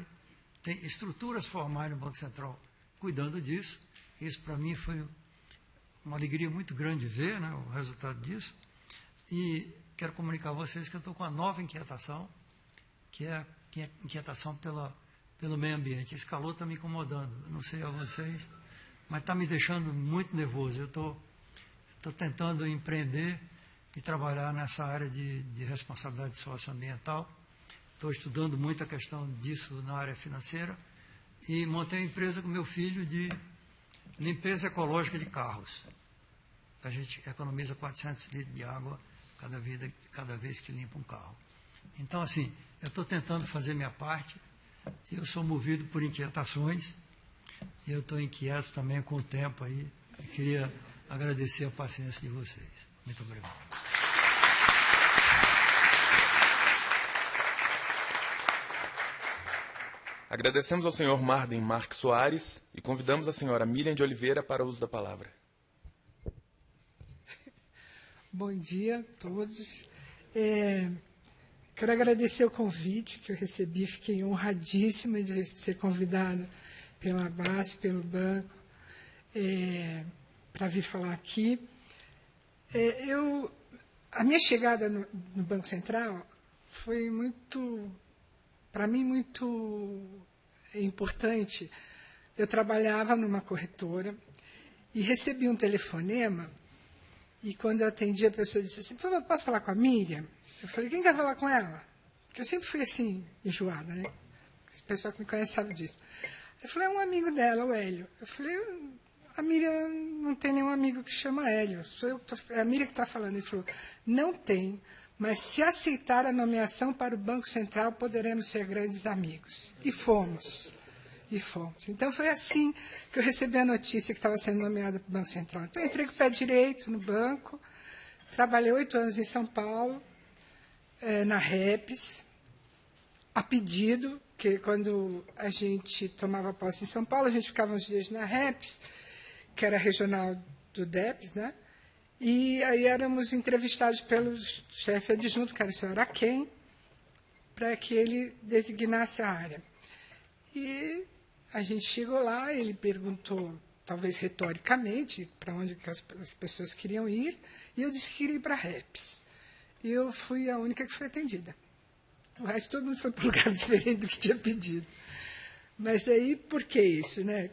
Speaker 7: tem estruturas formais no Banco Central cuidando disso. Isso, para mim, foi uma alegria muito grande ver, né, o resultado disso. E quero comunicar a vocês que eu estou com uma nova inquietação, que é a inquietação pelo meio ambiente. Esse calor está me incomodando, eu não sei a vocês, mas está me deixando muito nervoso. Eu estou tentando empreender e trabalhar nessa área de responsabilidade socioambiental. Estou estudando muito a questão disso na área financeira e montei uma empresa com meu filho de limpeza ecológica de carros. A gente economiza 400 litros de água cada vez que limpa um carro. Então, assim, eu estou tentando fazer minha parte. Eu sou movido por inquietações e eu estou inquieto também com o tempo aí. Eu queria agradecer a paciência de vocês. Muito obrigado.
Speaker 1: Agradecemos ao senhor Marden Marques Soares e convidamos a senhora Miriam de Oliveira para o uso da palavra.
Speaker 8: Bom dia a todos. Quero agradecer o convite que eu recebi, fiquei honradíssima de ser convidada pela BASF, pelo banco, para vir falar aqui. A minha chegada no Banco Central foi para mim, muito importante. Eu trabalhava numa corretora e recebi um telefonema, e quando eu atendi, a pessoa disse assim: posso falar com a Miriam? Eu falei: quem quer falar com ela? Porque eu sempre fui assim, enjoada, né? As pessoas que me conhecem sabem disso. Eu falei: é um amigo dela, o Hélio. Eu falei: a Miriam não tem nenhum amigo que chama Hélio, é a Miriam que está falando. Ele falou: não tem, mas se aceitar a nomeação para o Banco Central, poderemos ser grandes amigos. E fomos. Então, foi assim que eu recebi a notícia que estava sendo nomeada para o Banco Central. Então, eu entrei com o pé direito no banco, trabalhei 8 anos em São Paulo, na Reps, a pedido, porque quando a gente tomava posse em São Paulo, a gente ficava uns dias na REPS, que era regional do DEPS, né? E aí éramos entrevistados pelo chefe adjunto, que era o senhor Araquém, para que ele designasse a área. E a gente chegou lá, ele perguntou, talvez retoricamente, para onde que as pessoas queriam ir, e eu disse que queria ir para a REPS. E eu fui a única que foi atendida. O resto, todo mundo foi para um lugar diferente do que tinha pedido. Mas aí, por que isso, né?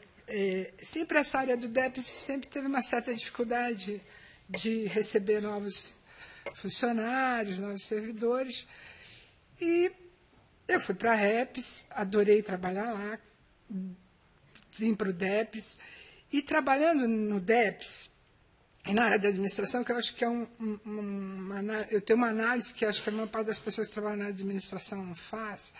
Speaker 8: Sempre essa área do DEPS sempre teve uma certa dificuldade de receber novos funcionários, novos servidores. E eu fui para a REPS, adorei trabalhar lá, vim para o DEPS. E trabalhando no DEPS, e na área de administração, que eu acho que é eu tenho uma análise que acho que a maior parte das pessoas que trabalham na administração não faz,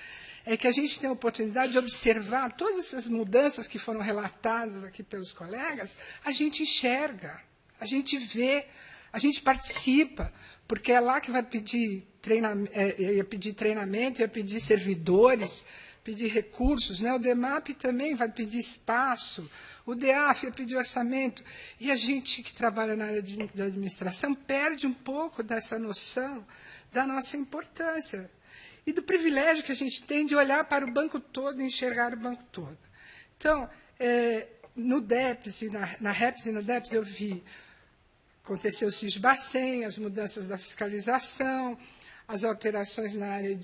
Speaker 8: é que a gente tem a oportunidade de observar todas essas mudanças que foram relatadas aqui pelos colegas, a gente enxerga, a gente vê, a gente participa, porque é lá que vai pedir treinamento, ia pedir servidores, pedir recursos, né? O DEMAP também vai pedir espaço, o DEAF ia pedir orçamento, e a gente que trabalha na área de administração perde um pouco dessa noção da nossa importância e do privilégio que a gente tem de olhar para o banco todo e enxergar o banco todo. Então, no DEPS, na REPS e no DEPS, eu vi, aconteceu o CISBACEN, as mudanças da fiscalização, as alterações na área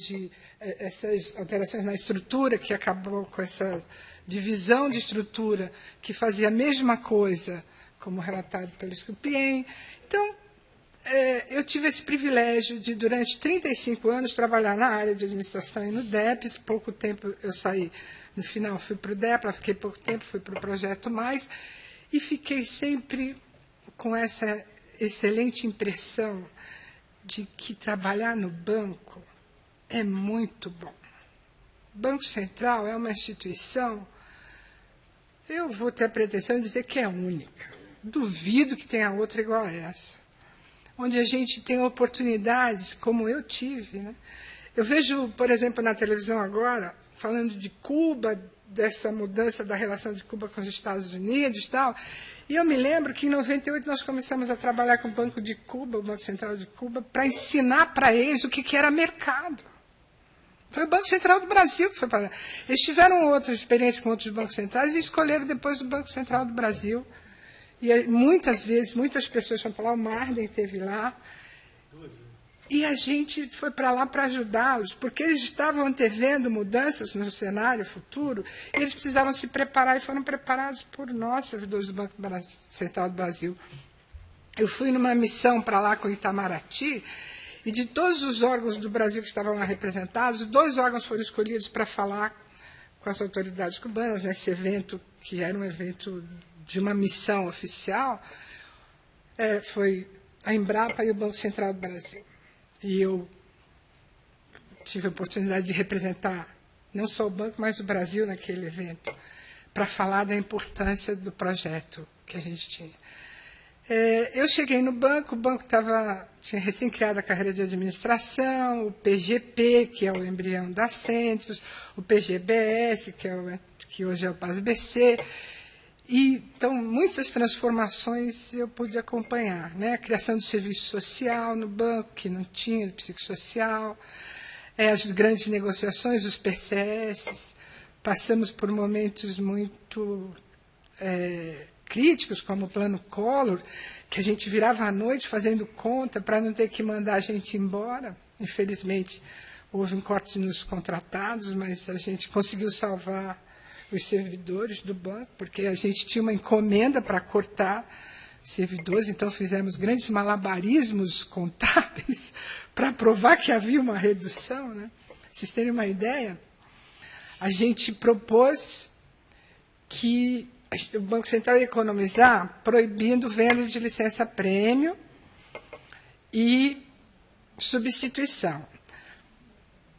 Speaker 8: essas alterações na estrutura, que acabou com essa divisão de estrutura, que fazia a mesma coisa, como relatado pelo Scupien. Então, eu tive esse privilégio de, durante 35 anos, trabalhar na área de administração e no DEPS. Pouco tempo eu saí, no final fui para o DEPLA, fiquei pouco tempo, fui para o Projeto Mais, e fiquei sempre com essa excelente impressão de que trabalhar no banco é muito bom. O Banco Central é uma instituição, eu vou ter a pretensão de dizer que é única. Duvido que tenha outra igual a essa. Onde a gente tem oportunidades, como eu tive. Né? Eu vejo, por exemplo, na televisão agora, falando de Cuba, dessa mudança da relação de Cuba com os Estados Unidos e tal. E eu me lembro que, em 98, nós começamos a trabalhar com o Banco de Cuba, o Banco Central de Cuba, para ensinar para eles o que era mercado. Foi o Banco Central do Brasil que foi para lá. Eles tiveram outra experiência com outros bancos centrais e escolheram depois o Banco Central do Brasil. E muitas vezes, muitas pessoas foram para lá, o Marley esteve lá. E a gente foi para lá para ajudá-los, porque eles estavam antevendo mudanças no cenário futuro, e eles precisavam se preparar, e foram preparados por nós, servidores do Banco Central do Brasil. Eu fui numa missão para lá com Itamaraty, e de todos os órgãos do Brasil que estavam lá representados, 2 órgãos foram escolhidos para falar com as autoridades cubanas, nesse evento, que era um evento de uma missão oficial, foi a Embrapa e o Banco Central do Brasil. E eu tive a oportunidade de representar não só o banco, mas o Brasil naquele evento, para falar da importância do projeto que a gente tinha. Eu cheguei no banco, o banco tinha recém criado a carreira de administração, o PGP, que é o embrião da Centros, o PGBS, que hoje é o PASBC. Então, muitas transformações eu pude acompanhar. Né? A criação do serviço social no banco, que não tinha, do psicossocial, as grandes negociações, os PCS. Passamos por momentos muito críticos, como o Plano Collor, que a gente virava à noite fazendo conta para não ter que mandar a gente embora. Infelizmente, houve um corte nos contratados, mas a gente conseguiu salvar os servidores do banco, porque a gente tinha uma encomenda para cortar servidores, então fizemos grandes malabarismos contábeis para provar que havia uma redução. Né? Vocês terem uma ideia, a gente propôs que o Banco Central ia economizar proibindo venda de licença-prêmio e substituição.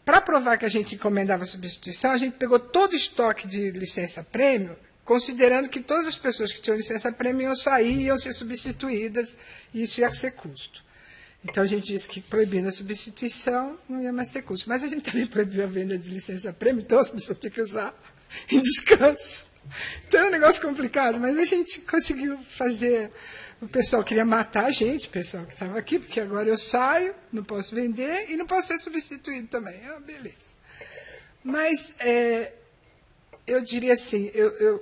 Speaker 8: Para provar que a gente encomendava substituição, a gente pegou todo o estoque de licença-prêmio, considerando que todas as pessoas que tinham licença-prêmio iam sair e iam ser substituídas, e isso ia ser custo. Então, a gente disse que proibindo a substituição não ia mais ter custo. Mas a gente também proibiu a venda de licença-prêmio, então as pessoas tinham que usar em descanso. Então, é um negócio complicado, mas a gente conseguiu fazer. O pessoal queria matar a gente, o pessoal que estava aqui, porque agora eu saio, não posso vender e não posso ser substituído também. Beleza. Mas eu diria assim,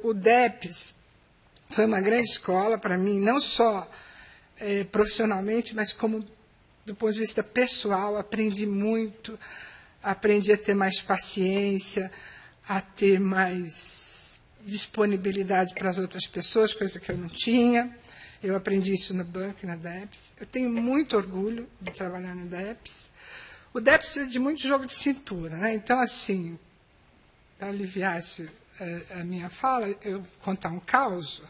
Speaker 8: o DEPS foi uma grande escola para mim, não só profissionalmente, mas como do ponto de vista pessoal, aprendi muito, aprendi a ter mais paciência, a ter mais disponibilidade para as outras pessoas, coisa que eu não tinha. Eu aprendi isso no banco e na DEPS. Eu tenho muito orgulho de trabalhar no DEPS. O DEPS precisa de muito jogo de cintura, né? Então, assim, para aliviar a minha fala, eu vou contar um caos.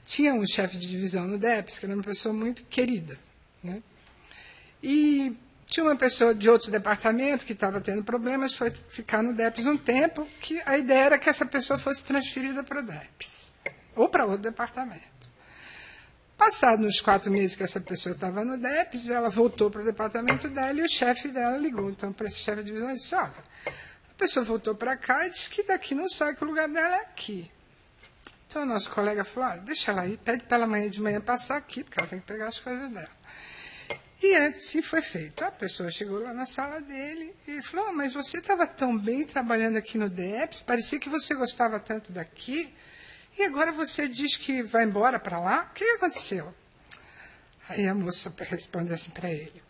Speaker 8: Tinha um chefe de divisão no DEPS, que era uma pessoa muito querida, né? E tinha uma pessoa de outro departamento que estava tendo problemas, foi ficar no DEPS um tempo, que a ideia era que essa pessoa fosse transferida para o DEPS, ou para outro departamento. Passados uns 4 meses que essa pessoa estava no DEPS, ela voltou para o departamento dela e o chefe dela ligou. Então, para esse chefe de divisão, ele disse, olha, a pessoa voltou para cá e disse que daqui não sai, que o lugar dela é aqui. Então, o nosso colega falou, olha, deixa ela aí, pede para ela amanhã de manhã passar aqui, porque ela tem que pegar as coisas dela. E assim foi feito. A pessoa chegou lá na sala dele e falou, mas você estava tão bem trabalhando aqui no DEPS, parecia que você gostava tanto daqui, e agora você diz que vai embora para lá? O que aconteceu? Aí a moça respondeu assim para ele,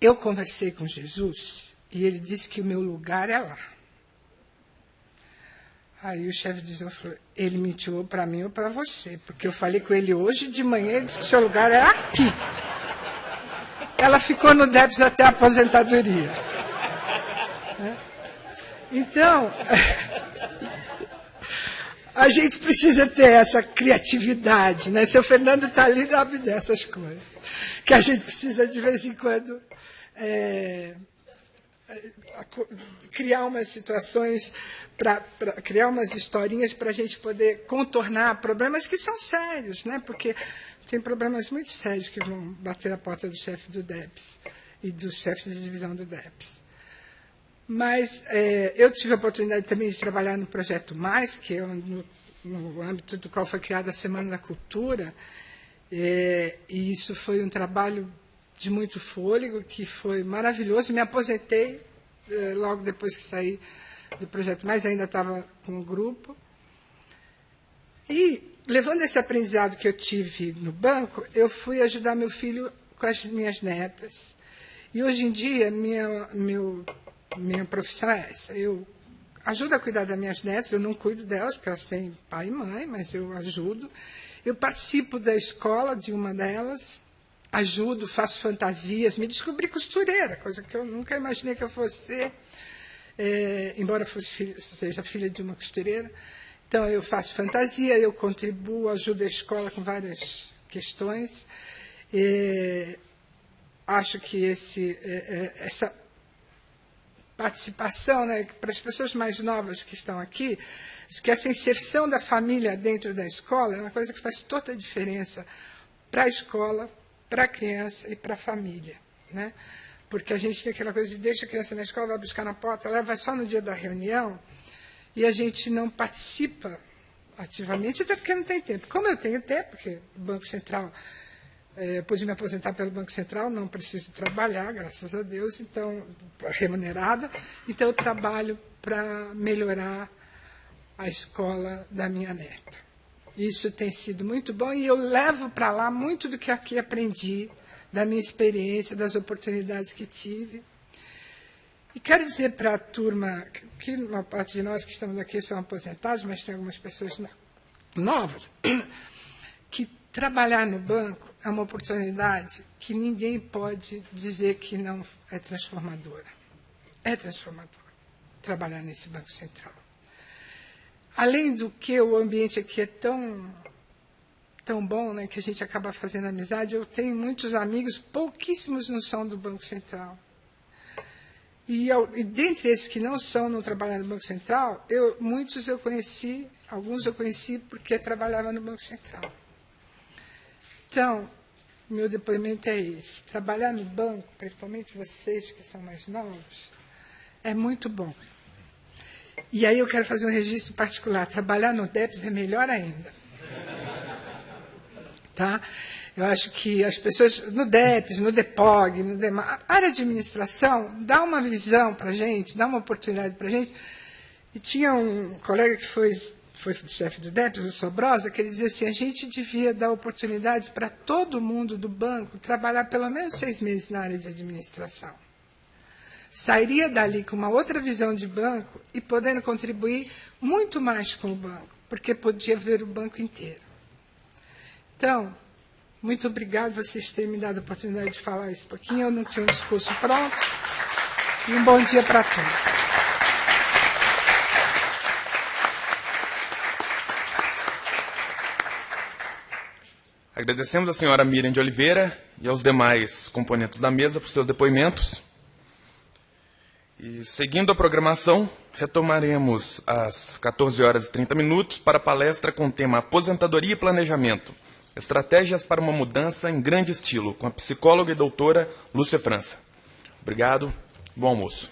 Speaker 8: eu conversei com Jesus e ele disse que o meu lugar é lá. Aí o chefe de divisão falou, ele mentiu para mim ou para você, porque eu falei com ele hoje de manhã, ele disse que o seu lugar é aqui. Ela ficou no DEPS até a aposentadoria. Então, a gente precisa ter essa criatividade, né? Seu Fernando está ali, sabe dessas coisas. Que a gente precisa, de vez em quando, criar umas situações, criar umas historinhas para a gente poder contornar problemas que são sérios, né? Porque tem problemas muito sérios que vão bater a porta do chefe do DEPS e dos chefes de divisão do DEPS. Mas eu tive a oportunidade também de trabalhar no Projeto Mais, que é no âmbito do qual foi criada a Semana da Cultura, e isso foi um trabalho de muito fôlego, que foi maravilhoso. Me aposentei logo depois que saí do Projeto Mais, ainda estava com o grupo. E, levando esse aprendizado que eu tive no banco, eu fui ajudar meu filho com as minhas netas. E, hoje em dia, minha profissão é essa. Eu ajudo a cuidar das minhas netas, eu não cuido delas, porque elas têm pai e mãe, mas eu ajudo. Eu participo da escola de uma delas, ajudo, faço fantasias, me descobri costureira, coisa que eu nunca imaginei que eu fosse ser, embora seja filha de uma costureira. Então, eu faço fantasia, eu contribuo, ajudo a escola com várias questões. Acho que essa participação, né, para as pessoas mais novas que estão aqui, que essa inserção da família dentro da escola é uma coisa que faz toda a diferença para a escola, para a criança e para a família, né? Porque a gente tem aquela coisa de deixa a criança na escola, vai buscar na porta, leva só no dia da reunião, e a gente não participa ativamente, até porque não tem tempo. Como eu tenho tempo, porque o Banco Central, eu pude me aposentar pelo Banco Central, não preciso trabalhar, graças a Deus, então, remunerada, então eu trabalho para melhorar a escola da minha neta. Isso tem sido muito bom e eu levo para lá muito do que aqui aprendi, da minha experiência, das oportunidades que tive. E quero dizer para a turma, que uma parte de nós que estamos aqui são aposentados, mas tem algumas pessoas novas, que trabalhar no banco é uma oportunidade que ninguém pode dizer que não é transformadora. É transformadora trabalhar nesse Banco Central. Além do que o ambiente aqui é tão bom, né, que a gente acaba fazendo amizade, eu tenho muitos amigos, pouquíssimos não são do Banco Central. E dentre esses que não trabalham no Banco Central, muitos eu conheci, alguns eu conheci porque trabalhavam no Banco Central. Então, meu depoimento é esse. Trabalhar no banco, principalmente vocês que são mais novos, é muito bom. E aí eu quero fazer um registro particular. Trabalhar no DEPS é melhor ainda. Tá? Eu acho que as pessoas, no DEPS, no DEPOG, a área de administração, dá uma visão para a gente, dá uma oportunidade para a gente. E tinha um colega que foi chefe do DEPS, o Sobrosa, que ele dizia assim, a gente devia dar oportunidade para todo mundo do banco trabalhar pelo menos 6 meses na área de administração. Sairia dali com uma outra visão de banco e podendo contribuir muito mais com o banco, porque podia ver o banco inteiro. Então, muito obrigado vocês terem me dado a oportunidade de falar isso um pouquinho. Eu não tinha um discurso pronto. E um bom dia para todos.
Speaker 1: Agradecemos à senhora Miriam de Oliveira e aos demais componentes da mesa por seus depoimentos. E, seguindo a programação, retomaremos às 14h30 para a palestra com o tema Aposentadoria e Planejamento, Estratégias para uma Mudança em Grande Estilo, com a psicóloga e doutora Lúcia França. Obrigado, bom almoço.